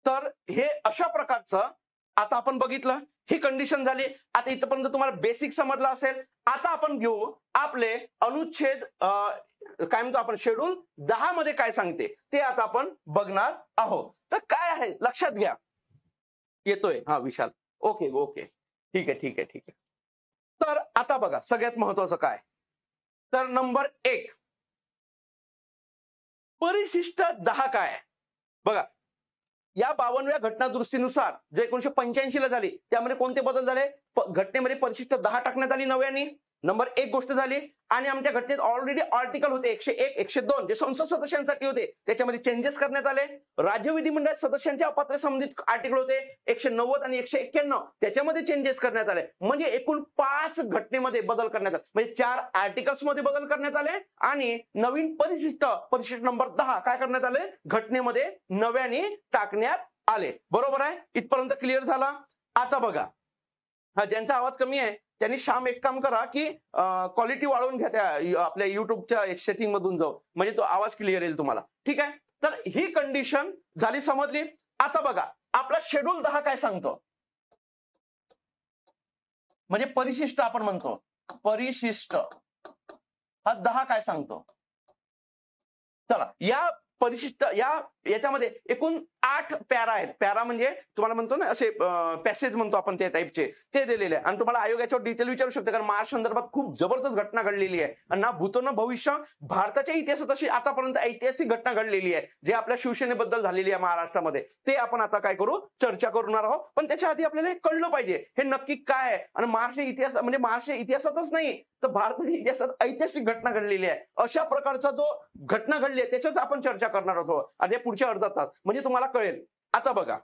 A: तर हे अशा प्रकारचं आता आपण बघितलं, ही कंडिशन झाली. आता इथपर्यंत तुम्हाला बेसिक समजलं असेल. आता आपण घेऊ आपले अनुच्छेद काय म्हणतो आपण, शेड्यूल 10 मध्ये काय सांगते ते आता आपण बघणार आहोत. तर काय आहे लक्षात घ्या. येतोय हा विशाल? ओके ओके, ठीक आहे ठीक आहे ठीक आहे. तर आता बघा सगळ्यात महत्वाचं काय. तर नंबर 1 परिशिष्ट 10 काय बघा. या 52व्या घटना दुरुस्तीनुसार जे 1985 ला झाली त्यामध्ये कोणते बदल झाले? घटनेमध्ये परिशिष्ट 10 टाकण्यात आली नव्याने. नंबर 1 गोष्ट झाली. आणि आमच्या घटनेत ऑलरेडी आर्टिकल होते 101, 102 जे संसद सदस्यांसाठी होते, त्याच्यामध्ये चेंजेस करण्यात आले. राज्य विधिमंडळ सदस्यांच्या अपात्र संबंधित आर्टिकल होते 190 आणि 191, त्याच्यामध्ये चेंजेस करण्यात आले. म्हणजे एकूण 5 घटनेमध्ये बदल करण्यात आले, म्हणजे 4 आर्टिकल्स मध्ये बदल करण्यात आले आणि नवीन परिशिष्ट नंबर 10 काय करण्यात आले? घटनेमध्ये नव्याने टाकण्यात आले. बरोबर आहे? इथपर्यंत क्लिअर झाला. आता बघा, हा ज्यांचा आवाज कमी आहे त्यांनी श्याम एक काम करा की क्वालिटी वाढवून घ्या त्या आपल्या युट्यूबच्या सेटिंग मधून जाऊ, म्हणजे तो आवाज क्लिअर येईल तुम्हाला. ठीक आहे, तर ही कंडिशन झाली, समजली. आता बघा आपला शेड्यूल 10 काय सांगतो, म्हणजे परिशिष्ट आपण म्हणतो, परिशिष्ट हा 10 काय सांगतो. चला, या परिशिष्ट याच्यामध्ये एकूण 8 पॅरा आहेत. पॅरा म्हणजे तुम्हाला म्हणतो ना असे पॅसेज म्हणतो आपण त्या टाईपचे, ते दिलेले आहे. आणि तुम्हाला आयोग याच्यावर डिटेल विचारू शकते, कारण महाराष्ट्र संदर्भात खूप जबरदस्त घटना घडलेली आहे. आणि ना भूतो ना भविष्य, भारताच्या इतिहासात अशी आतापर्यंत ऐतिहासिक घटना घडलेली आहे जे आपल्या शिवसेनेबद्दल झालेली आहे महाराष्ट्रामध्ये. ते आपण आता काय करू, चर्चा करणार आहोत. पण त्याच्या आधी आपल्याला हे कळलं पाहिजे हे नक्की काय आहे. आणि महाराष्ट्र इतिहास म्हणजे महाराष्ट्र इतिहासातच नाही तर भारताच्या इतिहासात ऐतिहासिक घटना घडलेली आहे. अशा प्रकारचा जो घटना घडली आहे त्याच्याच आपण चर्चा करणार आहोत आणि पुढच्या अर्धा तास, म्हणजे तुम्हाला कळेल. आता बघा,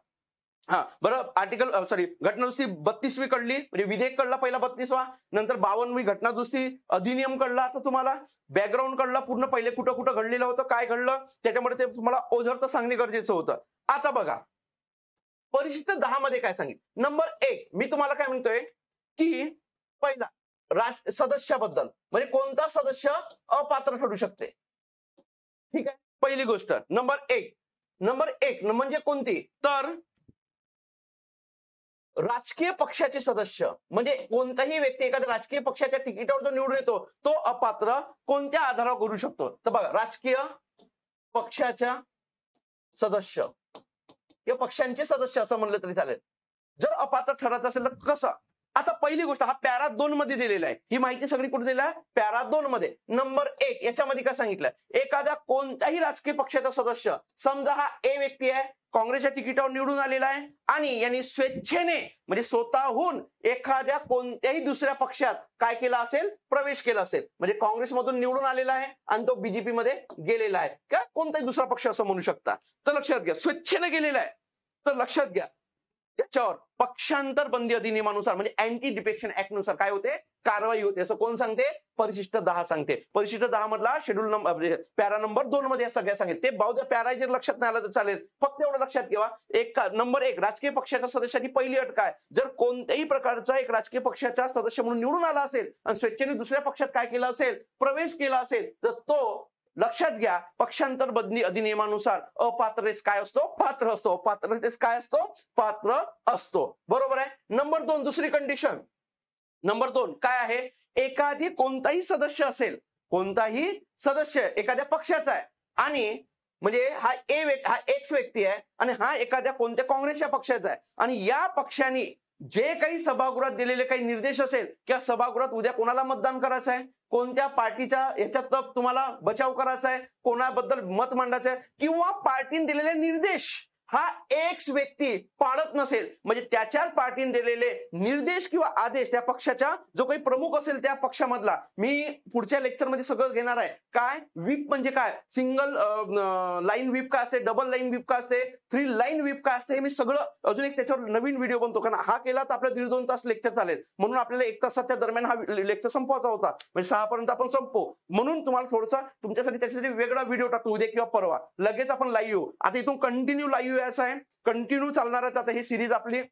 A: हा बरं, आर्टिकल घटना दुरुस्ती 32वी कळली, म्हणजे विधेयक कळला पहिला 32वा. नंतर 52वी घटना दुरुस्ती अधिनियम कळला. आता तुम्हाला बॅकग्राऊंड कळला पूर्ण, पहिले कुठं कुठं घडलेलं होतं, काय घडलं, त्याच्यामुळे ते तुम्हाला ओझरतं सांगणे गरजेचं होतं. आता बघा परिशिष्ट 10 मध्ये काय सांगितलं. नंबर 1 मी तुम्हाला काय म्हणतोय की पहिला सदस्याबद्दल, म्हणजे कोणता सदस्य अपात्र ठरू शकते. ठीक आहे, पहिली गोष्ट नंबर 1 म्हणजे कोणती, तर राजकीय पक्षाचे सदस्य, म्हणजे कोणताही व्यक्ती एखाद्या राजकीय पक्षाच्या तिकिटावर जो निवडून येतो तो अपात्र कोणत्या आधारावर करू शकतो. तर बघा, राजकीय पक्षाच्या सदस्य किंवा पक्षांचे सदस्य असं म्हणलं तरी चालेल, जर अपात्र ठरत असेल तर कसं. आता पहिली गोष्ट, हा पॅरा 2 मध्ये दिलेला आहे. ही माहिती सगळी कुठे दिली आहे? पॅरा 2 मध्ये. नंबर 1 याच्यामध्ये काय सांगितलं, एखाद्या कोणत्याही राजकीय पक्षाचा सदस्य, समजा हा ए व्यक्ती आहे, काँग्रेसच्या तिकिटावर निवडून आलेला आहे आणि यांनी स्वेच्छेने म्हणजे स्वतःहून एखाद्या कोणत्याही दुसऱ्या पक्षात काय केला असेल, प्रवेश केला असेल, म्हणजे काँग्रेसमधून निवडून आलेला आहे आणि तो बीजेपी मध्ये गेलेला आहे, का कोणताही दुसरा पक्ष असं म्हणू शकता. तर लक्षात घ्या, स्वेच्छेने गेलेला आहे. तर लक्षात घ्या, त्याच्यावर पक्षांतर बंदी अधिनियमानुसार म्हणजे अँटी डिफेक्शन ऍक्ट नुसार काय होते, कारवाई होते. असं कोण सांगते? परिशिष्ट 10 सांगते. परिशिष्ट 10 मधला शेड्यूल नंबर पॅरा नंबर 2 मध्ये सगळ्या सांगेल. ते बाउद्या पॅरा जर लक्षात नाही आलं तर चालेल, फक्त एवढं लक्षात ठेवा. नंबर 1 राजकीय पक्षाच्या सदस्याची पहिली अट काय, जर कोणत्याही प्रकारचा एक राजकीय पक्षाचा सदस्य म्हणून निवडून आला असेल आणि स्वेच्छेने दुसऱ्या पक्षात काय केलं असेल, प्रवेश केला असेल, तर तो लक्षात घ्या, पक्षांतर बदली अधिनियमानुसार अपात्रतेस काय असतो? पात्र असतो. अपात्रतेस काय असतो? पात्र असतो. बरोबर आहे. नंबर 2 दुसरी कंडिशन. नंबर 2 काय आहे? एखादी कोणताही सदस्य असेल, कोणताही सदस्य एखाद्या पक्षाचा आहे आणि म्हणजे हा एक्स व्यक्ती आहे आणि हा एखाद्या कोणत्या काँग्रेसच्या पक्षाचा आहे आणि या पक्षाने जे काही सभागृहात दिलेले काही निर्देश असेल किंवा सभागृहात उद्या कोणाला मतदान करायचं आहे, कोणत्या पार्टीचा याच्यात तुम्हाला बचाव करायचा आहे, कोणाबद्दल मत मांडायचं आहे किंवा पार्टीने दिलेले निर्देश हा एक्स व्यक्ती पाळत नसेल, म्हणजे त्याच्याच पार्टीने दिलेले निर्देश किंवा आदेश त्या पक्षाच्या जो काही प्रमुख असेल त्या पक्षामधला, मी पुढच्या लेक्चरमध्ये सगळं घेणार आहे. काय व्हीप म्हणजे काय, सिंगल लाईन व्हीप काय असते, डबल लाईन व्हीप काय असते, 3 लाईन व्हीप काय असते, हे मी सगळं अजून एक त्याच्यावर नवीन व्हिडिओ बनतो, कारण हा केला तर आपल्या 1.5-2 तास लेक्चर चालेल, म्हणून आपल्याला 1 तासाच्या दरम्यान हा लेक्चर संपवायचा होता, म्हणजे 6 पर्यंत आपण संपू, म्हणून तुम्हाला थोडसा तुमच्यासाठी त्याच्यासाठी वेगळा व्हिडिओ टाकतो उद्या किंवा परवा. लगेच आपण लाईव्ह येऊ. आता इथून कंटिन्यू लाईव्ह यायचं आहे, कंटिन्यू चालणारच आता ही सिरीज आपली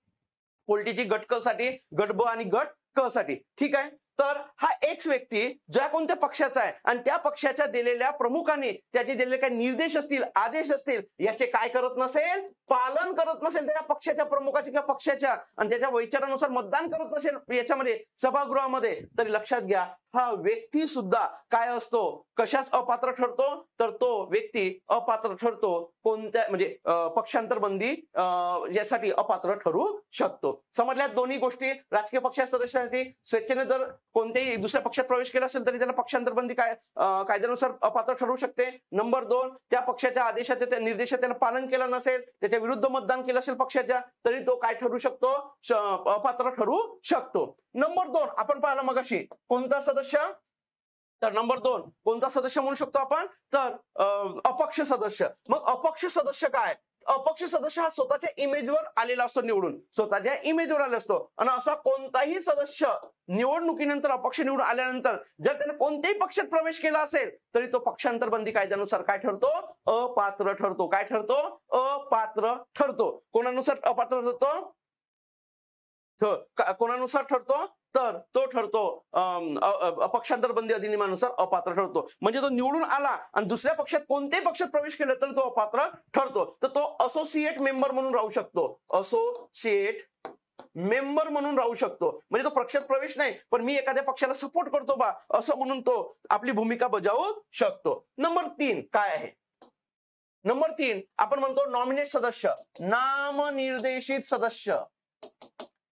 A: पॉलिटिची गट क साठी, गट ब आणि गट क साठी. ठीक आहे. तर हा एक्स व्यक्ती ज्या कोणत्या पक्षाचा आहे आणि त्या पक्षाच्या दिलेल्या प्रमुखाने त्याचे दिलेले काही निर्देश असतील, आदेश असतील, याचे काय करत नसेल? पालन करत नसेल त्या पक्षाच्या प्रमुखाचे किंवा पक्षाच्या आणि त्याच्या विचारानुसार मतदान करत नसेल याच्यामध्ये सभागृहामध्ये, तरी लक्षात घ्या हा व्यक्ती सुद्धा काय असतो, कशाच अपात्र ठरतो? तर तो व्यक्ती अपात्र ठरतो कोणत्या म्हणजे पक्षांतर बंदी यासाठी अपात्र ठरू शकतो. समजल्या दोन्ही गोष्टी. राजकीय पक्षाच्या सदस्यासाठी स्वेच्छेने जर कोणत्याही दुसऱ्या पक्षात प्रवेश केला असेल तरी त्याला पक्षांतर बंदी कायद्यानुसार अपात्र ठरू शकते. नंबर 2 त्या पक्षाच्या आदेशाचे त्या निर्देशाचे त्याला पालन केलं नसेल, त्याच्या विरुद्ध मतदान केलं असेल पक्षाच्या, तरी तो काय ठरू शकतो? अपात्र ठरू शकतो. नंबर 2 आपण पाहिलं मगाशी कोणता सदस्य, तर नंबर 2 कोणता सदस्य म्हणू शकतो आपण? तर अपक्ष सदस्य. मग अपक्ष सदस्य काय? अपक्ष सदस्य हा स्वतःच्या इमेजवर आलेला असतो निवडून, स्वतःच्या इमेजवर आलेला असतो आणि असा कोणताही सदस्य निवडणुकीनंतर अपक्ष निवडून आल्यानंतर जर त्याने कोणत्याही पक्षात प्रवेश केला असेल तरी तो पक्षांतर बंदी कायद्यानुसार काय ठरतो? अपात्र ठरतो. काय ठरतो? अपात्र ठरतो. कोणानुसार अपात्र ठरतो? कोणानुसार ठरतो? तर तो ठरतो अपक्षांतर बंदी अधिनियमानुसार अपात्र ठरतो. म्हणजे तो निवडून आला आणि दुसऱ्या पक्षात कोणत्याही पक्षात प्रवेश केला तर तो अपात्र ठरतो. तर तो असोसिएट मेंबर म्हणून राहू शकतो. असोसिएट मेंबर म्हणून राहू शकतो. म्हणजे तो पक्षात प्रवेश नाही, पण मी एखाद्या पक्षाला सपोर्ट करतो बा असं म्हणून तो आपली भूमिका बजावू शकतो. नंबर 3 काय आहे? नंबर 3 आपण म्हणतो नॉमिनेट सदस्य, नामनिर्देशित सदस्य.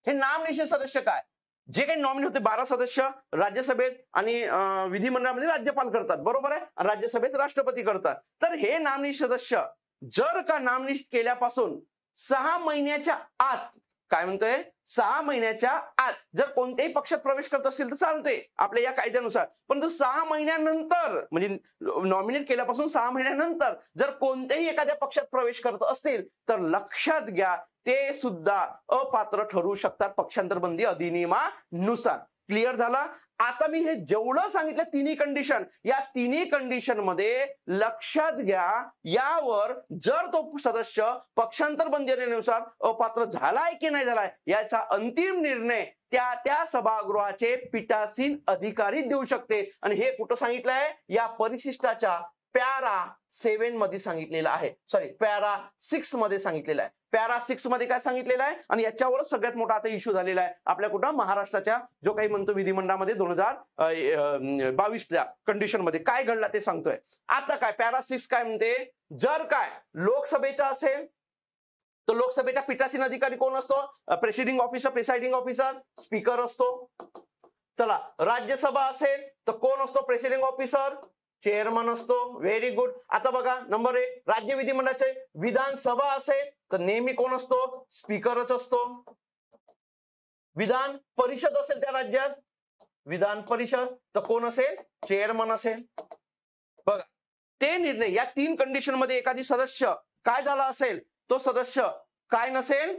A: हे नामनिर्देशित सदस्य काय? जे काही नॉमिनेट होते 12 सदस्य राज्यसभेत आणि विधिमंडळामध्ये राज्यपाल करतात, बरोबर आहे, राज्यसभेत राष्ट्रपती करतात. तर हे नामनिर्देशित सदस्य जर का नामनिर्देशित केल्यापासून 6 महिन्याच्या आत, काय म्हणतोय, 6 महिन्याच्या आत जर कोणत्याही पक्षात प्रवेश करत असतील तर चालते आपल्या या कायद्यानुसार, पण 6 महिन्यानंतर म्हणजे नॉमिनेट केल्यापासून 6 महिन्यानंतर जर कोणत्याही एखाद्या पक्षात प्रवेश करत असतील तर लक्षात घ्या ते सुद्धा अपात्र ठरू शकतात पक्षांतर बंदी अधिनियमानुसार. क्लिअर झाला? आता मी हे जेवढं सांगितलं तिन्ही कंडिशन, या तिन्ही कंडिशन मध्ये लक्षात घ्या यावर जर तो सदस्य पक्षांतर बंदी अधिनियमानुसार अपात्र झालाय की नाही झालाय याचा अंतिम निर्णय त्या सभागृहाचे पीठासीन अधिकारी देऊ शकते. आणि हे कुठं सांगितलंय? या परिशिष्टाच्या पॅरा 7 मध्ये सांगितलेलं आहे, सॉरी पॅरा 6 मध्ये सांगितलेलं आहे. पॅरा 6 मध्ये काय सांगितलेलं आहे आणि याच्यावरच सगळ्यात मोठा आता इश्यू झालेला आहे आपल्या कुठं महाराष्ट्राच्या जो काही म्हणतो विधिमंडळामध्ये 2022च्या कंडिशन मध्ये काय घडला ते सांगतोय. आता काय पॅरा 6 काय म्हणते? जर काय लोकसभेचा असेल तर लोकसभेच्या पीठासीन अधिकारी कोण असतो? प्रेसिडिंग ऑफिसर, स्पीकर असतो. चला राज्यसभा असेल तर कोण असतो? प्रेसिडिंग ऑफिसर, चेअरमन असतो. Very good. आता बघा नंबर 1 राज्य विधिमंडळाचे. विधानसभा असेल तर नेहमी कोण असतो? स्पीकरच असतो. विधान परिषद असेल त्या राज्यात, विधान परिषद तर कोण असेल? चेअरमन असेल. बघा ते निर्णय या 3 कंडिशन मध्ये एखादी सदस्य काय झाला असेल, तो सदस्य काय नसेल,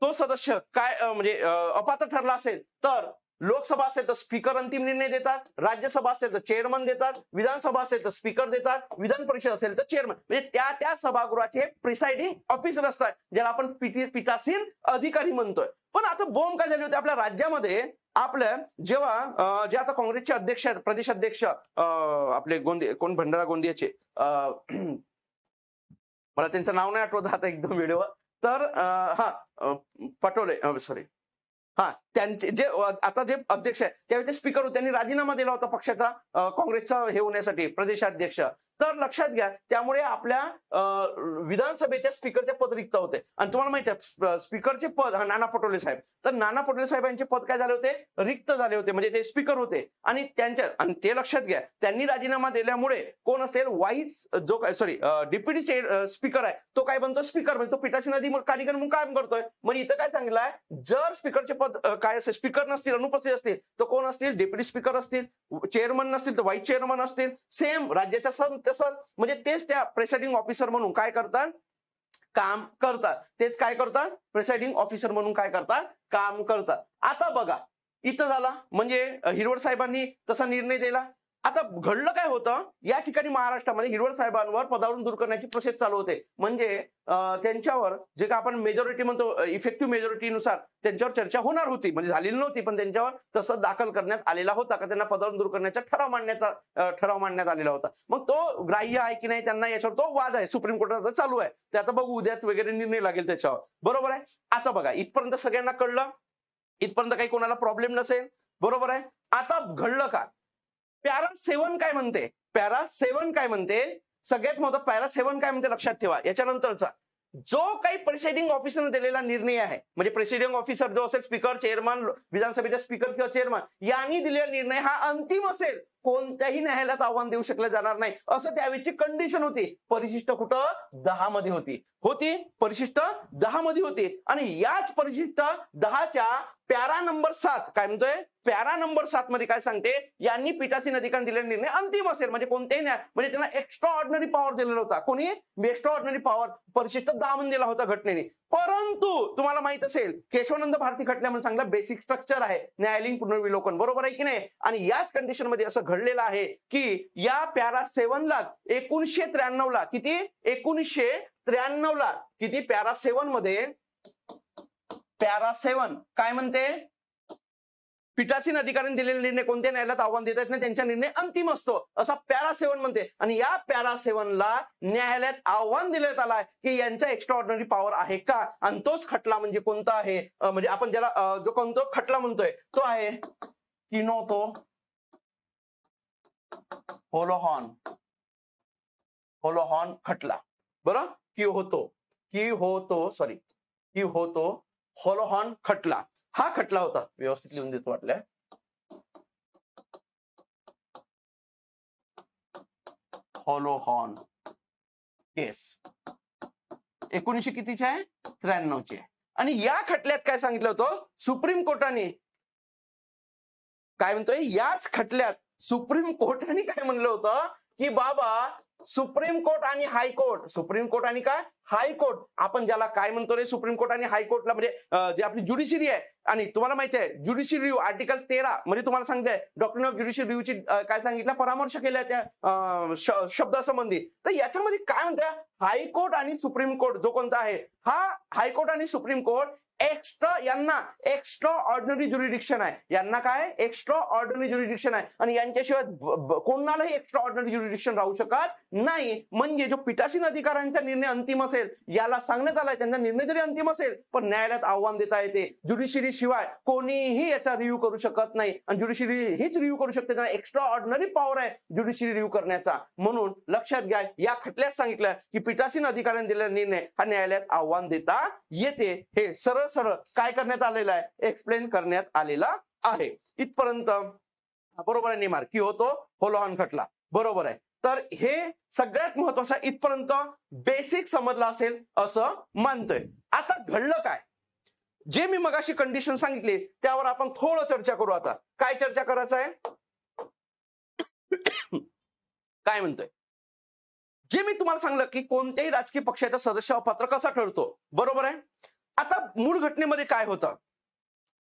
A: तो सदस्य काय म्हणजे अपात्र ठरला असेल तर लोकसभा असेल तर स्पीकर अंतिम निर्णय देतात, राज्यसभा असेल तर चेअरमन देतात, विधानसभा असेल तर स्पीकर देतात, विधान परिषद असेल तर चेअरमन, म्हणजे त्या सभागृहाचे प्रिसाइडिंग ऑफिसर असतात ज्याला आपण पीठासीन अधिकारी म्हणतोय. पण आता बोंब काय झाली होती आपल्या राज्यामध्ये, आपल्या जेव्हा जे आता काँग्रेसचे अध्यक्ष आहेत, प्रदेश अध्यक्ष आपले गोंदिया कोण भंडारा गोंदियाचे मला त्यांचं नाव नाही आठवत आता एकदम व्हिडिओवर. तर पटोले सॉरी त्यांचे जे आता जे अध्यक्ष आहे त्यावेळी ते स्पीकर होते, त्यांनी राजीनामा दिला होता पक्षाचा काँग्रेसचा हे होण्यासाठी प्रदेशाध्यक्ष. तर लक्षात घ्या त्यामुळे आपल्या विधानसभेच्या स्पीकरचे पद रिक्त होते. आणि तुम्हाला माहिती आहे स्पीकरचे पद नाना पटोले साहेब, तर नाना पटोले साहेबांचे पद काय झाले होते, रिक्त झाले होते, म्हणजे ते स्पीकर होते. आणि ते लक्षात घ्या त्यांनी राजीनामा दिल्यामुळे कोण असेल व्हाईस जो काय सॉरी डेप्युटी स्पीकर आहे तो काय बनतो, स्पीकर म्हणजे तो पीठासीन अधिकारी म्हणून काम करतोय. मग इथं काय सांगितलंय, जर स्पीकरचे पद काय असेल, स्पीकर नसतील, अनुपस्थित असतील तर कोण असतील, डेप्युटी स्पीकर असतील, चेअरमन नसतील तर व्हाईस चेअरमन असतील. सेम राज्याच्या तसं म्हणजे तेच त्या प्रेसाइडिंग ऑफिसर म्हणून काय करतात, काम करतात. तेच काय करतात, प्रेसाइडिंग ऑफिसर म्हणून काय करतात, काम करतात. आता बघा इथं झाला म्हणजे हिरवळ साहेबांनी तसा निर्णय दिला. आता घडलं काय होतं या ठिकाणी महाराष्ट्रामध्ये हिरवळ साहेबांवर पदावरून दूर करण्याची प्रोसेस चालू होते. म्हणजे त्यांच्यावर जे का आपण मेजॉरिटी म्हणतो इफेक्टिव्ह मेजॉरिटीनुसार त्यांच्यावर चर्चा होणार होती, म्हणजे झालेली नव्हती पण त्यांच्यावर तसं दाखल करण्यात आलेला होता का त्यांना पदावरून दूर करण्याचा ठराव मांडण्यात आलेला होता. मग तो ग्राह्य आहे की नाही त्यांना याच्यावर तो वाद आहे, सुप्रीम कोर्टात चालू आहे. ते आता बघू उद्याच वगैरे निर्णय लागेल त्याच्यावर. बरोबर आहे. आता बघा इथपर्यंत सगळ्यांना कळलं, इथपर्यंत काही कोणाला प्रॉब्लेम नसेल. बरोबर आहे. आता घडलं का, पॅरा 7 काय म्हणते, पॅरा 7 काय म्हणते, सगळ्यात महत्त्वाचं पॅरा 7 काय म्हणते लक्षात ठेवा. याच्यानंतरचा जो काही प्रिसाइडिंग ऑफिसरने दिलेला निर्णय आहे, म्हणजे प्रिसाइडिंग ऑफिसर जो असेल स्पीकर, चेअरमन, विधानसभेचा स्पीकर किंवा चेअरमन यांनी दिलेला निर्णय हा अंतिम असेल, कोणत्याही न्यायालयात आव्हान देऊ शकलं जाणार नाही असं त्यावेळची कंडिशन होती. परिशिष्ट कुठं 10 मध्ये होती परिशिष्ट 10 मध्ये होती. आणि याच परिशिष्ट 10च्या पॅरा नंबर 7 काय म्हणतोय, पॅरा नंबर 7 मध्ये काय सांगते, यांनी पीठासीन अधिकाऱ्यांनी दिलेला निर्णय अंतिम असेल, म्हणजे कोणत्याही म्हणजे त्यांना एक्स्ट्रा ऑर्डिनरी पॉवर दिलेला होता. कोणी एक्स्ट्रा ऑर्डिनरी पॉवर परिशिष्ट 10 मध्ये दिला होता घटनेने. परंतु तुम्हाला माहित असेल केशवानंद भारती खटल्यामध्ये चांगला बेसिक स्ट्रक्चर आहे न्यायालयीन पुनर्विलोकन, बरोबर आहे की नाही. आणि याच कंडिशन मध्ये असं घडलेलं आहे की या पॅरा 7 ला 1993 ला किती, 1993 ला किती, पॅरा 7 मध्ये पॅरा 7 काय म्हणते, पीठासीन अधिकाऱ्यांनी दिलेले निर्णय कोणत्या न्यायालयात आव्हान देता येत नाही, त्यांचा निर्णय अंतिम असतो असा पॅरा 7 म्हणते. आणि या पॅरा 7 ला न्यायालयात आव्हान देण्यात आलं की यांचा एक्स्ट्रा ऑर्डिनरी पॉवर आहे का. आणि तोच खटला म्हणजे कोणता आहे, म्हणजे आपण ज्याला जो कोणतो खटला म्हणतोय तो आहे किनोतो होलोहॉन खटला. बरं, किहोतो होलोहॉन खटला हा खटला होता. व्यवस्थित लिहून देतो वाटल्या, होलोहॉन केस 1900 कितीचे आहे, 93 चे. आणि या खटल्यात काय सांगितलं होतं, सुप्रीम कोर्टाने काय म्हणतोय, याच खटल्यात सुप्रीम कोर्टाने काय म्हणलं होतं की बाबा सुप्रीम कोर्ट आणि हायकोर्ट, सुप्रीम कोर्ट आणि काय हायकोर्ट, आपण ज्याला काय म्हणतो रे सुप्रीम कोर्ट आणि हायकोर्टला, म्हणजे जे आपली ज्युडिशरी आहे. आणि तुम्हाला माहिती आहे ज्युडिशरी रिव्ह्यू आर्टिकल 13 म्हणजे तुम्हाला सांगते डॉक्ट्रिन ऑफ ज्युडिशरी रिव्ह्यूची काय सांगितलं, परामर्श केला त्या शब्दासंबंधी. तर याच्यामध्ये काय म्हणते, हायकोर्ट आणि सुप्रीम कोर्ट जो कोणता आहे हा हायकोर्ट आणि सुप्रीम कोर्ट यांना एक्स्ट्रा ऑर्डिनरी ज्युरिडिक्शन आहे, यांना काय एक्स्ट्रा ऑर्डिनरी ज्युरिडिक्शन आहे. आणि यांच्याशिवाय कोणालाही एक्स्ट्रा ऑर्डिनरी ज्युरिडिक्शन राहू शकत नाही. म्हणजे जो पीठासीन अधिकाऱ्यांचा निर्णय अंतिम असेल याला सांगण्यात आलाय, त्यांचा निर्णय जरी अंतिम असेल पण न्यायालयात आव्हान देता येते. ज्युडिशरी शिवाय कोणीही याचा रिव्ह्यू करू शकत नाही आणि ज्युडिशरी हीच रिव्ह्यू करू शकते, त्यांना एक्स्ट्रा ऑर्डिनरी पॉवर आहे ज्युडिशरी रिव्ह्यू करण्याचा. म्हणून लक्षात घ्या या खटल्यात सांगितलं की पीठासीन अधिकाऱ्यांनी दिलेला निर्णय हा न्यायालयात आव्हान देता येते. हे सरळ सरळ काय करण्यात आलेलं आहे, एक्सप्लेन करण्यात आलेला आहे. इथपर्यंत बरोबर आहे नेमार की होतो होलोहॉन खटला, बरोबर आहे. तर हे सगळ्यात महत्वाचं इथपर्यंत बेसिक समजलं असेल असं मानतोय. आता घडलं काय, जे मी मगाशी कंडिशन सांगितली त्यावर आपण थोडं चर्चा करू. आता काय चर्चा करायचं आहे, काय म्हणतोय, जे मी तुम्हाला सांगलं की कोणत्याही राजकीय पक्षाच्या सदस्यावर पात्र कसा ठरतो, बरोबर आहे. आता मूळ घटनेमध्ये काय होतं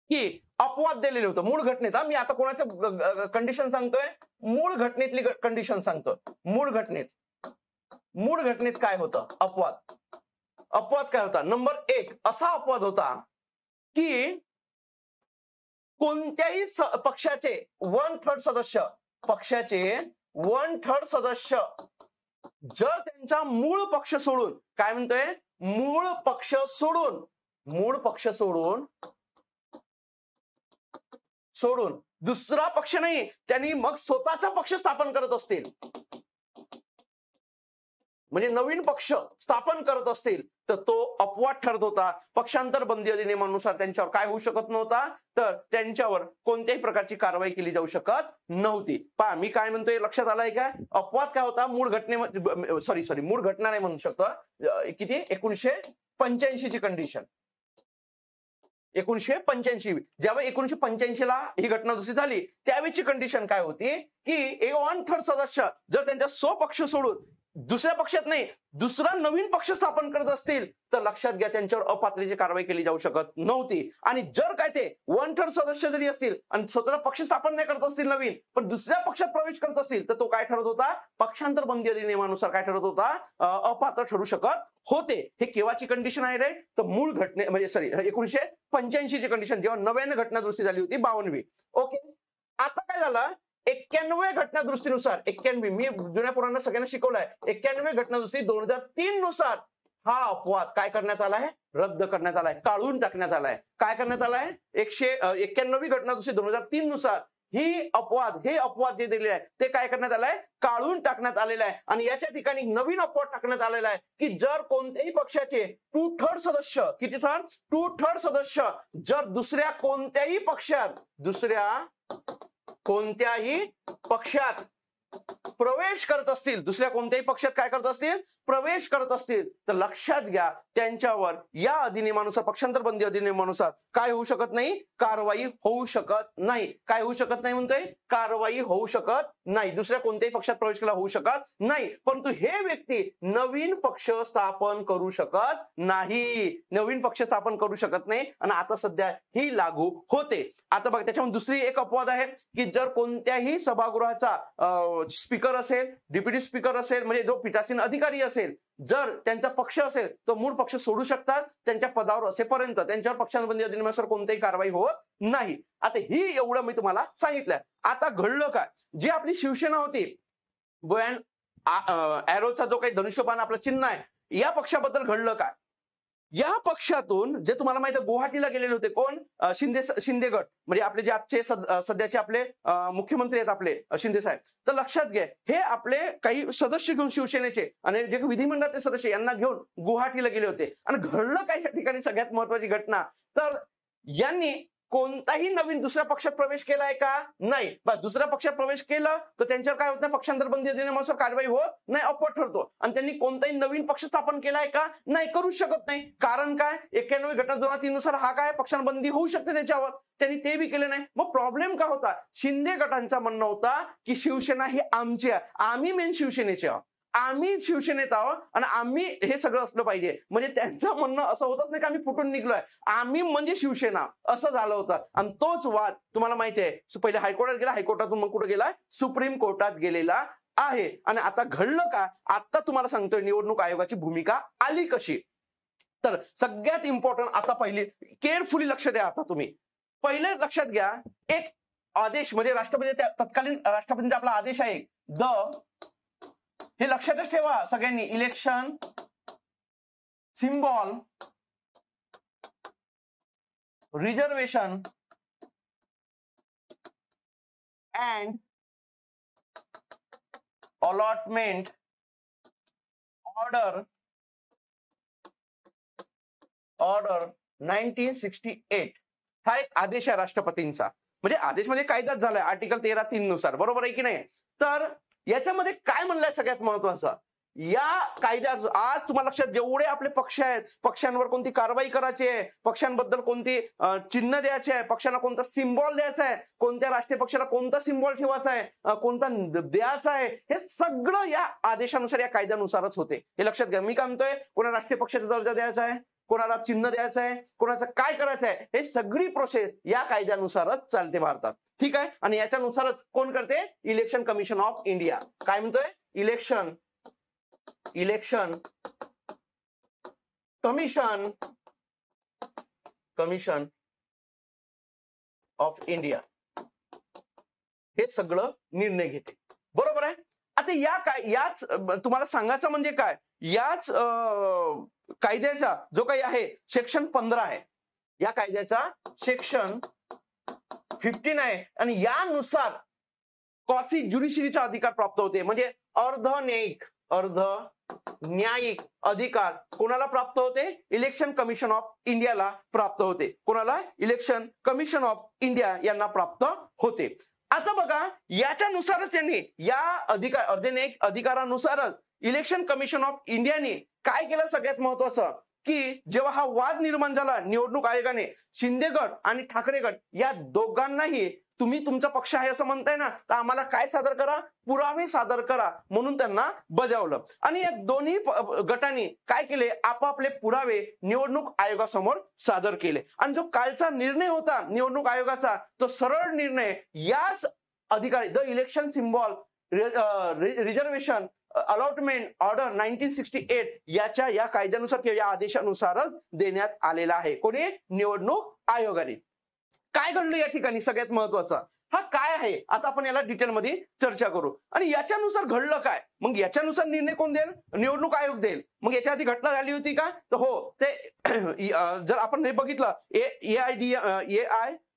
A: की अपवाद दिलेले होतं मूळ घटनेत. मी आता कोणाचं कंडिशन सांगतोय, मूळ घटनेतली कंडिशन सांगतोय. मूळ घटनेत काय होतं, अपवाद काय होता, नंबर 1 असा अपवाद होता की कोणत्याही पक्षाचे 1/3 सदस्य, पक्षाचे 1/3 सदस्य जर त्यांचा मूळ पक्ष सोडून, काय म्हणतोय, मूळ पक्ष सोडून, मूळ पक्ष सोडून सोडून दुसरा पक्ष नाही, त्यांनी मग स्वतःचा पक्ष स्थापन करत असतील, म्हणजे नवीन पक्ष स्थापन करत असतील, तर तो अपवाद ठरत होता. पक्षांतर बंदी अधिनियमानुसार त्यांच्यावर काय होऊ शकत नव्हता, तर त्यांच्यावर कोणत्याही प्रकारची कारवाई केली जाऊ शकत नव्हती. पहा मी काय म्हणतोय, लक्षात आलाय का? अपवाद काय होता, मूळ घटने सॉरी मूळ घटना नाही म्हणू शकतो, किती 1985 ची कंडिशन. 1985 जेव्हा 1985 ला ही घटना दुसरी झाली, त्यावेळीची कंडिशन काय होती, की 1/3 सदस्य जर त्यांच्या स्वपक्ष सोडून दुसऱ्या पक्षात नाही, दुसरा नवीन पक्ष स्थापन करत असतील, तर लक्षात घ्या त्यांच्यावर अपात्रतेची कारवाई केली जाऊ शकत नव्हती. आणि जर काय ते 1/3 सदस्य जरी असतील आणि स्वतःचा पक्ष स्थापन नाही करत असतील नवीन, पण दुसऱ्या पक्षात प्रवेश करत असतील, तर तो काय ठरत होता, पक्षांतर बंदी अधिनियमानुसार काय ठरत होता, अपात्र ठरू शकत होते. हे केव्हाची कंडिशन आहे रे, तर मूळ घटने म्हणजे सॉरी 1985 ची कंडिशन, जेव्हा नव्याने घटना दुरुस्ती झाली होती 52वी. ओके, आता काय झालं, 91 घटना दुरुस्तीनुसार, 91 मी जुन्या पुराणात सगळ्यांना शिकवलंय, 91 घटना दुरुस्ती 2003 नुसार हा अपवाद काय करण्यात आलाय, रद्द करण्यात आलाय, काढून टाकण्यात आलाय. काय करण्यात आलाय, 191 घटना दुरुस्ती 2003 नुसार हे अपवाद जे दिले आहे ते काय करण्यात आलंय, काढून टाकण्यात आलेलं आहे. आणि याच्या ठिकाणी नवीन अपवाद टाकण्यात आलेला आहे, की जर कोणत्याही पक्षाचे 2/3 सदस्य, किती थर्ड, 2/3 सदस्य जर दुसऱ्या कोणत्याही पक्षात प्रवेश करत असतील, दुसऱ्या कोणत्याही पक्षात काय करत असतील, प्रवेश करत असतील, तर लक्षात घ्या त्यांच्यावर या अधिनियमानुसार, पक्षांतर बंदी अधिनियमानुसार काय होऊ शकत नाही, कारवाई होऊ शकत नाही. काय होऊ शकत नाही म्हणतोय, कारवाई होऊ शकत नाही. दुसऱ्या कोणत्याही पक्षात प्रवेश केला होऊ शकत नाही. परंतु हे व्यक्ती नवीन पक्ष स्थापन करू शकत नाही, नवीन पक्ष स्थापन करू शकत नाही. आणि आता सध्या ही लागू होते. आता बघा त्याच्यामध्ये दुसरी एक अपवाद आहे, की जर कोणत्याही सभागृहाचा स्पीकर असेल, डेप्युटी स्पीकर असेल, म्हणजे जो पीठासीन अधिकारी असेल, जर त्यांचा पक्ष असेल तर मूळ पक्ष सोडू शकतात त्यांच्या पदावर असेपर्यंत, त्यांच्यावर पक्षांतर अधिनियमानुसार कोणतीही कारवाई होत नाही. आता ही एवढं मी तुम्हाला सांगितलंय. आता घडलं काय, जी आपली शिवसेना होती, बॉयन एरोचा जो काही धनुष्यबाण आपलं चिन्ह आहे, या पक्षाबद्दल घडलं काय, या पक्षातून जे तुम्हाला माहिती आहे गुवाहाटीला गेलेले होते कोण, शिंदे गट, म्हणजे आपले जे आजचे सध्याचे आपले मुख्यमंत्री आहेत आपले शिंदे साहेब. तर लक्षात घ्या, हे आपले काही सदस्य घेऊन शिवसेनेचे आणि जे विधिमंडळाचे सदस्य यांना घेऊन गुवाहाटीला गेले होते. आणि घडलं काय या ठिकाणी सगळ्यात महत्वाची घटना, तर यांनी कोणताही नवीन दुसऱ्या पक्षात प्रवेश केलाय का, नाही. बस दुसऱ्या पक्षात प्रवेश केला तर त्यांच्यावर काय होत नाही, पक्षांतर बंदी अधिनियमानुसार कारवाई होत नाही, अपवाद ठरतो. आणि त्यांनी कोणताही नवीन पक्ष स्थापन केलाय का, नाही, करू शकत नाही. कारण काय, 91 घटना 2003 नुसार हा काय पक्षांतर बंदी होऊ शकते त्याच्यावर, त्यांनी ते बी केले नाही. मग प्रॉब्लेम का होता, शिंदे गटांचा म्हणणं होता की शिवसेना ही आमची आहे, आम्ही मेन शिवसेनेचे आहोत, आम्ही शिवसेनेत आहोत आणि आम्ही हे सगळं असलं पाहिजे. म्हणजे त्यांचं म्हणणं असं होतच नाही की आम्ही फुटून निघलोय, आम्ही म्हणजे शिवसेना, असं झालं होतं. आणि तोच वाद तुम्हाला माहिती आहे, पहिले हायकोर्टात गेला, हायकोर्टातून मग कुठे गेला, सुप्रीम कोर्टात गेलेला आहे. आणि आता घडलं का, आता तुम्हाला सांगतोय निवडणूक आयोगाची भूमिका आली कशी. तर सगळ्यात इम्पॉर्टंट, आता पहिली केअरफुली लक्ष द्या. आता तुम्ही पहिले लक्षात घ्या, एक आदेश म्हणजे राष्ट्रपती, तत्कालीन राष्ट्रपतींचा आपला आदेश आहे हे लक्षातच ठेवा सगळ्यांनी, election symbol reservation and allotment order 1968 हा एक आदेश आहे राष्ट्रपतींचा. म्हणजे आदेश म्हणजे कायदाच झालाय आर्टिकल 13(3) नुसार, बरोबर आहे की नाही. तर याच्यामध्ये काय म्हणलंय सगळ्यात महत्वाचं, या कायद्यात आज तुम्हाला लक्षात, जेवढे आपले पक्ष आहेत, पक्षांवर कोणती कारवाई करायची आहे, पक्षांबद्दल कोणती चिन्ह द्यायचे आहे, पक्षांना कोणता सिम्बॉल द्यायचा आहे, कोणत्या राष्ट्रीय पक्षाला कोणता सिम्बॉल ठेवायचा आहे, कोणता द्यायचा आहे, हे सगळं या आदेशानुसार, या कायद्यानुसारच होते. हे लक्षात घ्या. मी काय म्हणतोय, कोणाला राष्ट्रीय पक्षाचा दर्जा द्यायचा आहे, कोणाला चिन्ह द्यायचं आहे, कोणाचं काय करायचं आहे, हे सगळी प्रोसेस या कायद्यानुसारच चालते भारतात. ठीक आहे. आणि याच्यानुसारच कोण करते, इलेक्शन कमिशन ऑफ इंडिया. काय म्हणतोय, इलेक्शन कमिशन ऑफ इंडिया हे सगळं निर्णय घेते, बरोबर आहे. आता याच तुम्हाला सांगायचं म्हणजे काय, याच कायद्याचा जो काही आहे सेक्शन 15 आहे, या कायद्याचा सेक्शन 15 आहे आणि यानुसार क्वासी ज्युडिशरीचा अधिकार प्राप्त होते. म्हणजे अर्ध न्यायिक अधिकार कोणाला प्राप्त होते, इलेक्शन कमिशन ऑफ इंडियाला प्राप्त होते. कोणाला, इलेक्शन कमिशन ऑफ इंडिया यांना प्राप्त होते. आता बघा याच्यानुसारच त्यांनी या अर्ध न्यायिक अधिकारानुसारच इलेक्शन कमिशन ऑफ इंडियाने काय केलं, सगळ्यात महत्वाचं की जेव्हा हा वाद निर्माण झाला निवडणूक आयोगाने शिंदे गट आणि ठाकरे गट या दोघांनाही, तुम्ही तुमचा पक्ष आहे असं म्हणताय ना, तर आम्हाला काय सादर करा, पुरावे सादर करा म्हणून त्यांना बजावलं. आणि या दोन्ही गटांनी काय केले, आपापले पुरावे निवडणूक आयोगासमोर सादर केले. आणि जो कालचा निर्णय होता निवडणूक आयोगाचा, तो सरळ निर्णय याच अधिकारी the election symbol reservation allotment order 1968 या कायद्यानुसार किंवा या आदेशानुसारच देण्यात आलेला आहे. कोणी, निवडणूक आयोगाने. काय घडलं या ठिकाणी, सगळ्यात महत्वाचा हा काय आहे, आता आपण याला डिटेलमध्ये चर्चा करू. आणि याच्यानुसार घडलं काय, मग याच्यानुसार निर्णय कोण देईल, निवडणूक आयोग देईल. मग याच्या आधी घटना झाली होती का, तर हो, ते जर आपण हे बघितलं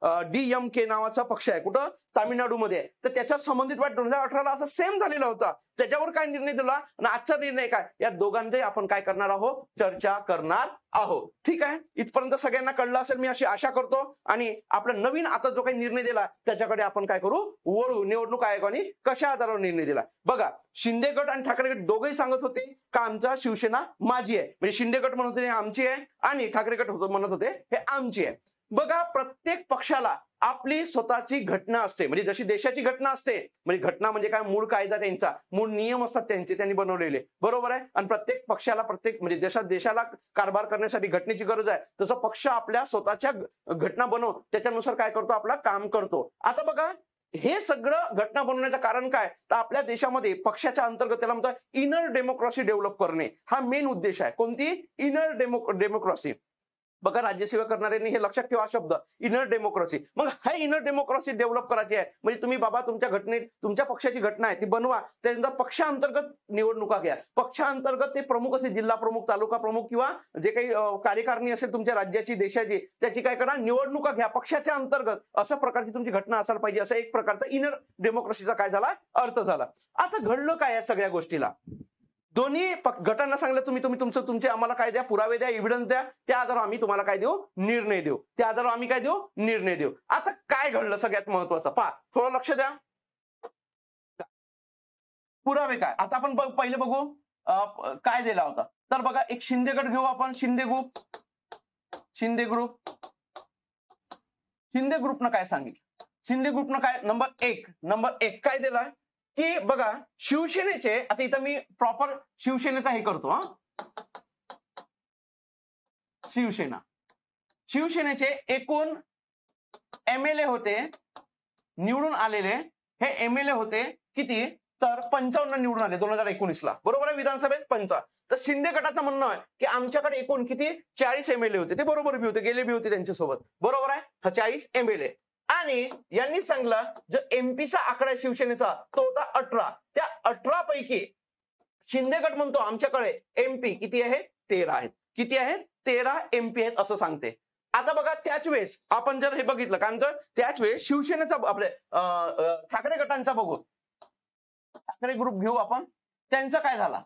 A: AIDMK नावाचा पक्ष आहे, कुठं, तामिळनाडूमध्ये, तर त्याच्या संबंधित 2018ला असा सेम झालेला होता. त्याच्यावर काय निर्णय दिला आणि आजचा निर्णय काय, या दोघांचे आपण काय करणार आहोत, चर्चा करणार आहोत. ठीक आहे, इथपर्यंत सगळ्यांना कळलं असेल मी अशी आशा करतो. आणि आपला नवीन आता जो काही निर्णय दिला त्याच्याकडे आपण काय करू, वळू. निवडणूक आयोगाने कशा आधारावर निर्णय दिला बघा. शिंदे गट आणि ठाकरे गट दोघेही सांगत होते का आमचा शिवसेना माझी आहे, म्हणजे शिंदे गट म्हणत होते आमची आहे आणि ठाकरे गट म्हणत होते हे आमची आहे. बघा, प्रत्येक पक्षाला आपली स्वतःची घटना असते, म्हणजे जशी देशाची घटना असते, म्हणजे घटना म्हणजे काय, मूळ कायदा त्यांचा, मूळ नियम असतात त्यांनी बनवलेले, बरोबर आहे. आणि प्रत्येक पक्षाला म्हणजे देशाला कारभार करण्यासाठी घटनेची गरज आहे, तसं पक्ष आपल्या स्वतःच्या घटना बनवून त्याच्यानुसार काय करतो, आपला काम करतो. आता बघा, हे सगळं घटना बनवण्याचं कारण काय, तर आपल्या देशामध्ये पक्षाच्या अंतर्गत त्याला म्हणतात इनर डेमोक्रेसी डेव्हलप करणे, हा मेन उद्देश आहे. कोणती, इनर डेमोक्रेसी. बघा, राज्यसेवा करणाऱ्यांनी हे लक्षात ठेवा शब्द, इनर डेमोक्रेसी. मग हा इनर डेमोक्रेसी डेव्हलप करायची आहे, म्हणजे तुम्ही बाबा तुमच्या घटनेत तुमच्या पक्षाची घटना आहे ती बनवा, त्यानंतर पक्षांतर्गत निवडणुका घ्या. पक्षांतर्गत ते प्रमुख असेल, जिल्हा प्रमुख, तालुका प्रमुख किंवा जे काही कार्यकारिणी असेल तुमच्या राज्याची, देशाची, त्याची काय करा, निवडणुका घ्या पक्षाच्या अंतर्गत. अशा प्रकारची तुमची घटना असायला पाहिजे, असा एक प्रकारचा इनर डेमोक्रेसीचा काय झाला, अर्थ झाला. आता घडलं काय या सगळ्या गोष्टीला, दोन्ही गटांना सांगलं तुमचे आम्हाला काय द्या, पुरावे द्या, एव्हिडन्स द्या, त्या आधारावर आम्ही तुम्हाला काय देऊ, निर्णय देऊ. त्या आधारावर आम्ही काय देऊ, निर्णय देऊ. आता काय घडलं सगळ्यात महत्वाचं पहा, थोडं लक्ष द्या. पुरावे काय, आता आपण पहिले बघू काय दिला होता. तर बघा, एक शिंदे गट घेऊ आपण, शिंदे ग्रुपनं काय सांगितलं, शिंदे ग्रुपनं काय, नंबर एक काय दिलाय की बघा, शिवसेनेचे, आता इथं मी प्रॉपर शिवसेनेचा हे करतो हा, शिवसेनेचे एकूण MLA होते निवडून आलेले, हे MLA होते किती, तर 55 निवडून आले 2019ला, बरोबर आहे, विधानसभेत 55. तर शिंदे गटाचं म्हणणं आहे की आमच्याकडे एकूण किती, 40 MLA होते, ते बरोबर भी होते, गेले भी होते त्यांच्यासोबत, बरोबर आहे, हा 40 MLA. आणि यांनी सांगलं जो एमपीचा आकडा आहे शिवसेनेचा तो होता 18. त्या 18 पैकी शिंदे गट म्हणतो आमच्याकडे MP किती आहेत, 13 आहेत. किती आहेत, 13 MP आहेत असं सांगते. आता बघा, त्याच वेळेस आपण जर हे बघितलं काय म्हणतो, त्याच वेळेस शिवसेनेचा आपले ठाकरे गटांचा बघू, ठाकरे ग्रुप घेऊ आपण, त्यांचं काय झाला,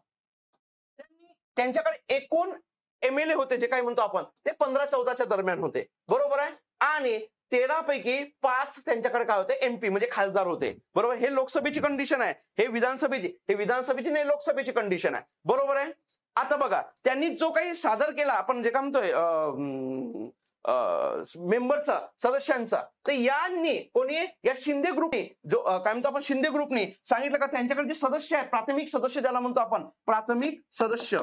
A: त्यांच्याकडे एकूण MLA होते जे काय म्हणतो आपण ते 15-14च्या दरम्यान होते, बरोबर आहे. आणि 13 पैकी 5 त्यांच्याकडे काय होते, MP म्हणजे खासदार होते, बरोबर. हे लोकसभेची कंडिशन आहे, हे विधानसभेची नाही, लोकसभेची कंडिशन आहे, बरोबर आहे. आता बघा, त्यांनी जो काही सादर केला, आपण जे काय म्हणतोय मेंबरचा, सदस्यांचा, तर यांनी कोणी, या शिंदे ग्रुपने जो काय म्हणतो आपण, शिंदे ग्रुपने सांगितलं का त्यांच्याकडे जे सदस्य आहे, प्राथमिक सदस्य ज्याला म्हणतो आपण, प्राथमिक सदस्य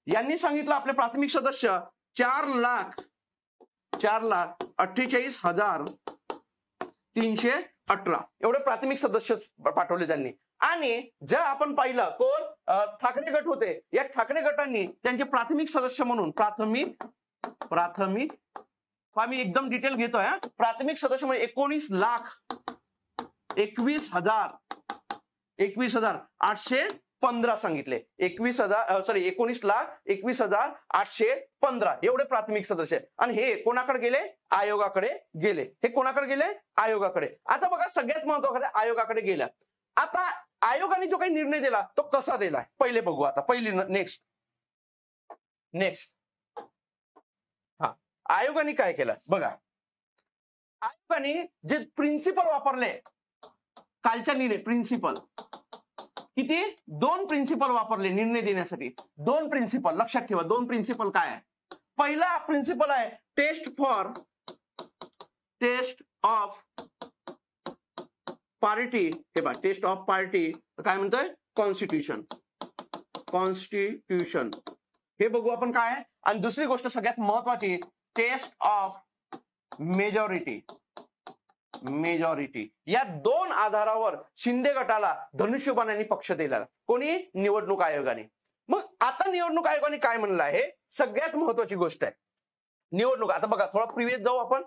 A: यांनी सांगितलं आपले प्राथमिक सदस्य 4,48,318 एवढे प्राथमिक सदस्य पाठवले त्यांनी. आणि जर आपण पाहिलं कोण, ठाकरे गट होते, या ठाकरे गटांनी त्यांचे प्राथमिक सदस्य म्हणून प्राथमिक मी एकदम डिटेल घेतोय. प्राथमिक सदस्य म्हणजे 19,21,815 सांगितले. 19,21,815 एवढे प्राथमिक सदस्य. आणि हे कोणाकडे गेले? आयोगाकडे गेले. हे कोणाकडे गेले? आयोगाकडे. आता बघा सगळ्यात महत्वाचं आयोगाकडे गेल्या. आता आयोगाने जो काही निर्णय दिला तो कसा दिलाय पहिले बघू. आता पहिली नेक्स्ट हा आयोगाने काय केलं बघा. आयोगाने जे प्रिन्सिपल वापरले कालच्या निर्णय प्रिन्सिपल किती 2 प्रिन्सिपल वापरले निर्णय देण्यासाठी. 2 प्रिन्सिपल लक्षात ठेवा. 2 प्रिन्सिपल काय आहे? पहिला प्रिन्सिपल आहे टेस्ट ऑफ पार्टी. हे बघा टेस्ट ऑफ पार्टी काय म्हणतोय? कॉन्स्टिट्यूशन हे बघू आपण काय आहे. आणि दुसरी गोष्ट सगळ्यात महत्वाची टेस्ट ऑफ मेजॉरिटी. या 2 आधारावर शिंदे गटाला धनुष्यबाणाने पक्ष दिला. कोणी? निवडणूक आयोगाने. मग आता निवडणूक आयोगाने काय म्हणलं आहे? सगळ्यात महत्वाची गोष्ट आहे निवडणूक. आता बघा थोडा प्रिव्हियस जाऊ आपण.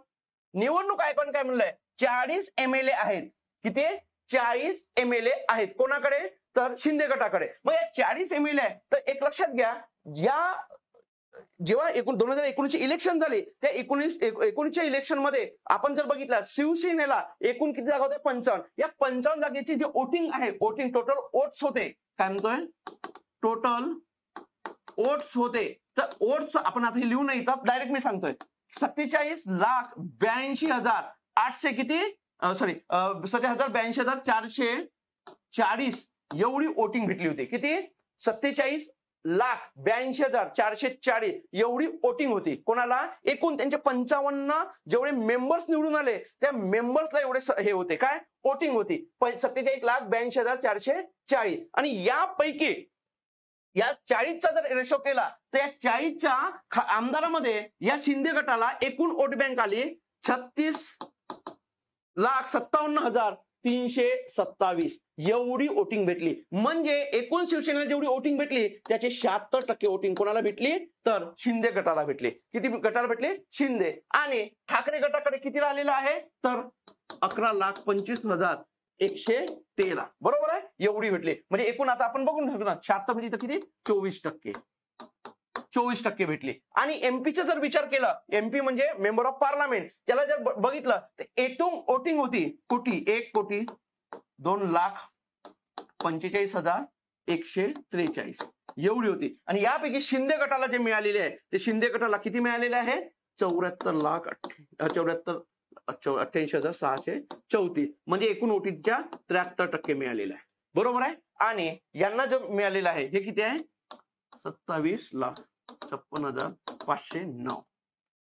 A: निवडणूक आयोगाने काय म्हणलंय? 40 MLA आहेत. किती? 40 MLA आहेत. कोणाकडे? तर शिंदे गटाकडे. मग या 40 MLA आहे तर एक लक्षात घ्या, या जेव्हा 2019 इलेक्शन झाली त्या 19च्या इलेक्शन मध्ये आपण जर बघितलं शिवसेनेला एकूण किती जागा होते? 55. या 55 जागेची जी वोटिंग आहे, वोटिंग टोटल वोट्स होते. काय म्हणतोय? टोटल वोट्स होते. तर वोट्स आपण आता हे लिहू नाही तर डायरेक्ट मी सांगतोय 47,82,800 किती? सॉरी 47,82,440 एवढी वोटिंग भेटली होती. किती? 47,82,440 एवढी वोटिंग होती. कोणाला? एकूण त्यांचे 55 जेवढे मेंबर्स निवडून आले त्या मेंबर्सला एवढे हे होते. काय? वोटिंग होती 47,82,440. आणि यापैकी या 40चा जर रेशो केला तर या 40च्या आमदारामध्ये या शिंदे गटाला एकूण वोट बँक आली 36,57,327 एवढी वोटिंग भेटली. म्हणजे एकूण शिवसेनेला जेवढी वोटिंग भेटली त्याचे 76% वोटिंग कोणाला भेटली? तर शिंदे गटाला भेटली. किती गटाला भेटली? शिंदे. आणि ठाकरे गटाकडे किती राहिलेला आहे? तर 11,25,113. बरोबर आहे. एवढी भेटली. म्हणजे एकूण आता आपण बघून घेऊ ना 76 म्हणजे इथं किती? 24% भेटली. आणि एमपीचा जर विचार केला, एमपी म्हणजे मेंबर ऑफ पार्लमेंट, त्याला जर बघितलं तर एकूण वोटिंग होती 1,45,143 एवढी होती. आणि यापैकी शिंदे गटाला जे मिळालेले आहे ते शिंदे गटाला किती मिळालेले आहे? 74,88,634 म्हणजे एकूण वोटिंगच्या 73% मिळालेला आहे. बरोबर आहे. आणि यांना जो मिळालेला आहे हे किती आहे? 27,56,509.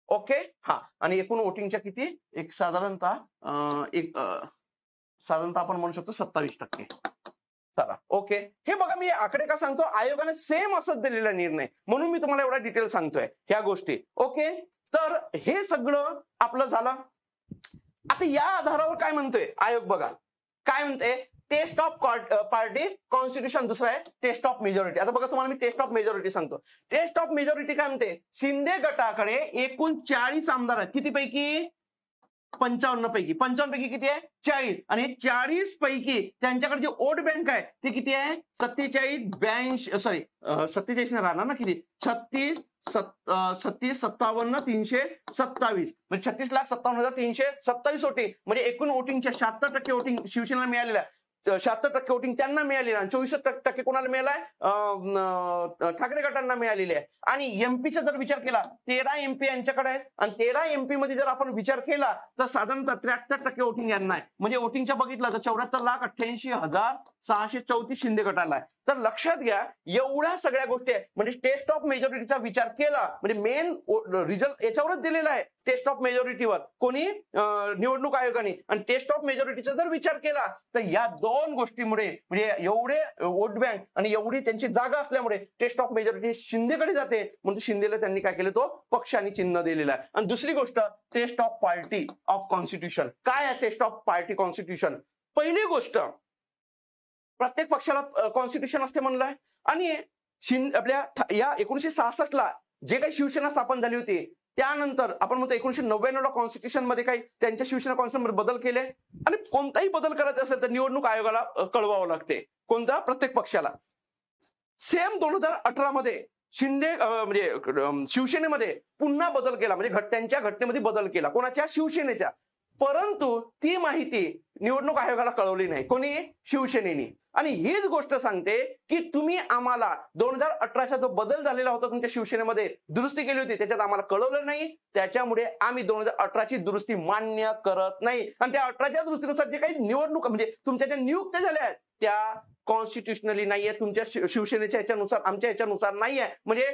A: ओके. हा. आणि एकूण वोटिंगच्या किती? एक साधारणतः आपण म्हणू शकतो 27%. चला ओके. हे बघा मी आकडे का सांगतो? आयोगाने सेम असंच दिलेला निर्णय म्हणून मी तुम्हाला एवढा डिटेल सांगतोय ह्या गोष्टी. ओके. तर हे सगळं आपलं झालं. आता या आधारावर काय म्हणतोय आयोग? बघा काय म्हणते? Test of party constitution. दुसरं आहे टेस्ट ऑफ मेजॉरिटी. आता बघा तुम्हाला मी टेस्ट ऑफ मेजॉरिटी सांगतो. टेस्ट ऑफ मेजॉरिटी काय म्हणते? शिंदे गटाकडे एकूण 40 आमदार आहेत. किती पैकी? 55 पैकी. 55 पैकी किती आहे? 40. आणि 40 पैकी त्यांच्याकडे जे वोट बँक आहे ते किती आहे? 47,57 राहणार ना किती? 36,57,327 म्हणजे 36,57,327 वोटिंग. म्हणजे एकूण वोटिंगच्या 76% वोटिंग शिवसेनेला मिळालेल्या 76% वोटिंग त्यांना मिळालेलं आणि 24% कोणाला मिळालाय? ठाकरे गटांना मिळालेले आहे. आणि एमपीचा जर विचार केला 13 MP यांच्याकडे आहेत. आणि 13 MP मध्ये जर आपण विचार केला तर साधारणतः 73% वोटिंग यांना आहे. म्हणजे वोटिंगच्या बघितलं तर 74,88,634 शिंदे गटाला आहे. तर लक्षात घ्या एवढ्या सगळ्या गोष्टी आहेत. म्हणजे टेस्ट ऑफ मेजॉरिटीचा विचार केला म्हणजे मेन रिझल्ट याच्यावरच दिलेला आहे. टेस्ट ऑफ मेजॉरिटीवर कोणी? निवडणूक आयोगाने. आणि टेस्ट ऑफ मेजॉरिटीचा जर विचार केला तर या 2 गोष्टीमुळे म्हणजे एवढे वोट बँक आणि एवढी त्यांची जागा असल्यामुळे टेस्ट ऑफ मेजॉरिटी शिंदेकडे जाते. म्हणजे शिंदेला त्यांनी काय केलं? तो पक्ष आणि चिन्ह दिलेला आहे. आणि दुसरी गोष्ट test of party of constitution. काय आहे टेस्ट ऑफ पार्टी कॉन्स्टिट्यूशन? पहिली गोष्ट प्रत्येक पक्षाला कॉन्स्टिट्यूशन असते म्हणलंय. आणि आपल्या या 1966 ला जे काही शिवसेना स्थापन झाली होती त्यानंतर आपण म्हणतो 1999 कॉन्स्टिट्यूशन मध्ये काही त्यांच्या शिवसेना कॉन्स्टिट्यूशन बदल केले आणि कोणताही बदल करायचा असेल तर निवडणूक आयोगाला कळवावं लागते. कोणता? प्रत्येक पक्षाला. सेम 2018 मध्ये शिंदे म्हणजे शिवसेनेमध्ये पुन्हा बदल केला, म्हणजे त्यांच्या घटनेमध्ये बदल केला. कोणाच्या? शिवसेनेच्या. परंतु ती माहिती निवडणूक आयोगाला कळवली नाही. कोणी? शिवसेनेने. आणि हीच गोष्ट सांगते की तुम्ही आम्हाला 2018चा जो बदल झालेला होता तुमच्या शिवसेनेमध्ये दुरुस्ती केली होती त्याच्यात आम्हाला कळवलं नाही, त्याच्यामुळे आम्ही 2018ची दुरुस्ती मान्य करत नाही. आणि त्या 18च्या दुरुस्तीनुसार जे काही निवडणूक म्हणजे तुमच्या ज्या नियुक्त्या झाल्या आहेत त्या कॉन्स्टिट्युशनली नाहीये, तुमच्या शिवसेनेच्या ह्याच्यानुसार, आमच्या ह्याच्यानुसार नाहीये, म्हणजे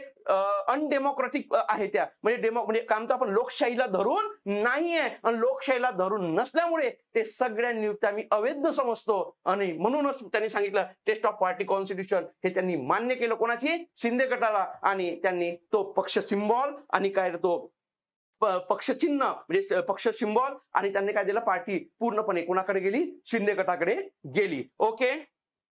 A: अनडेमोक्रॅटिक आहे त्या. म्हणजे म्हणजे काय म्हणतो आपण, लोकशाहीला धरून नाहीये. आणि लोकशाहीला धरून नसल्यामुळे ते सगळ्या नियुक्त्या आम्ही अवैध समजतो. आणि म्हणूनच त्यांनी सांगितलं टेस्ट ऑफ पार्टी कॉन्स्टिट्यूशन हे त्यांनी मान्य केलं. कोणाची? शिंदे गटाला. आणि त्यांनी तो पक्ष सिम्बॉल आणि काय तो पक्ष चिन्ह म्हणजे पक्ष सिम्बॉल आणि त्यांनी काय दिलं? पार्टी पूर्णपणे कोणाकडे गेली? शिंदे गटाकडे गेली. ओके.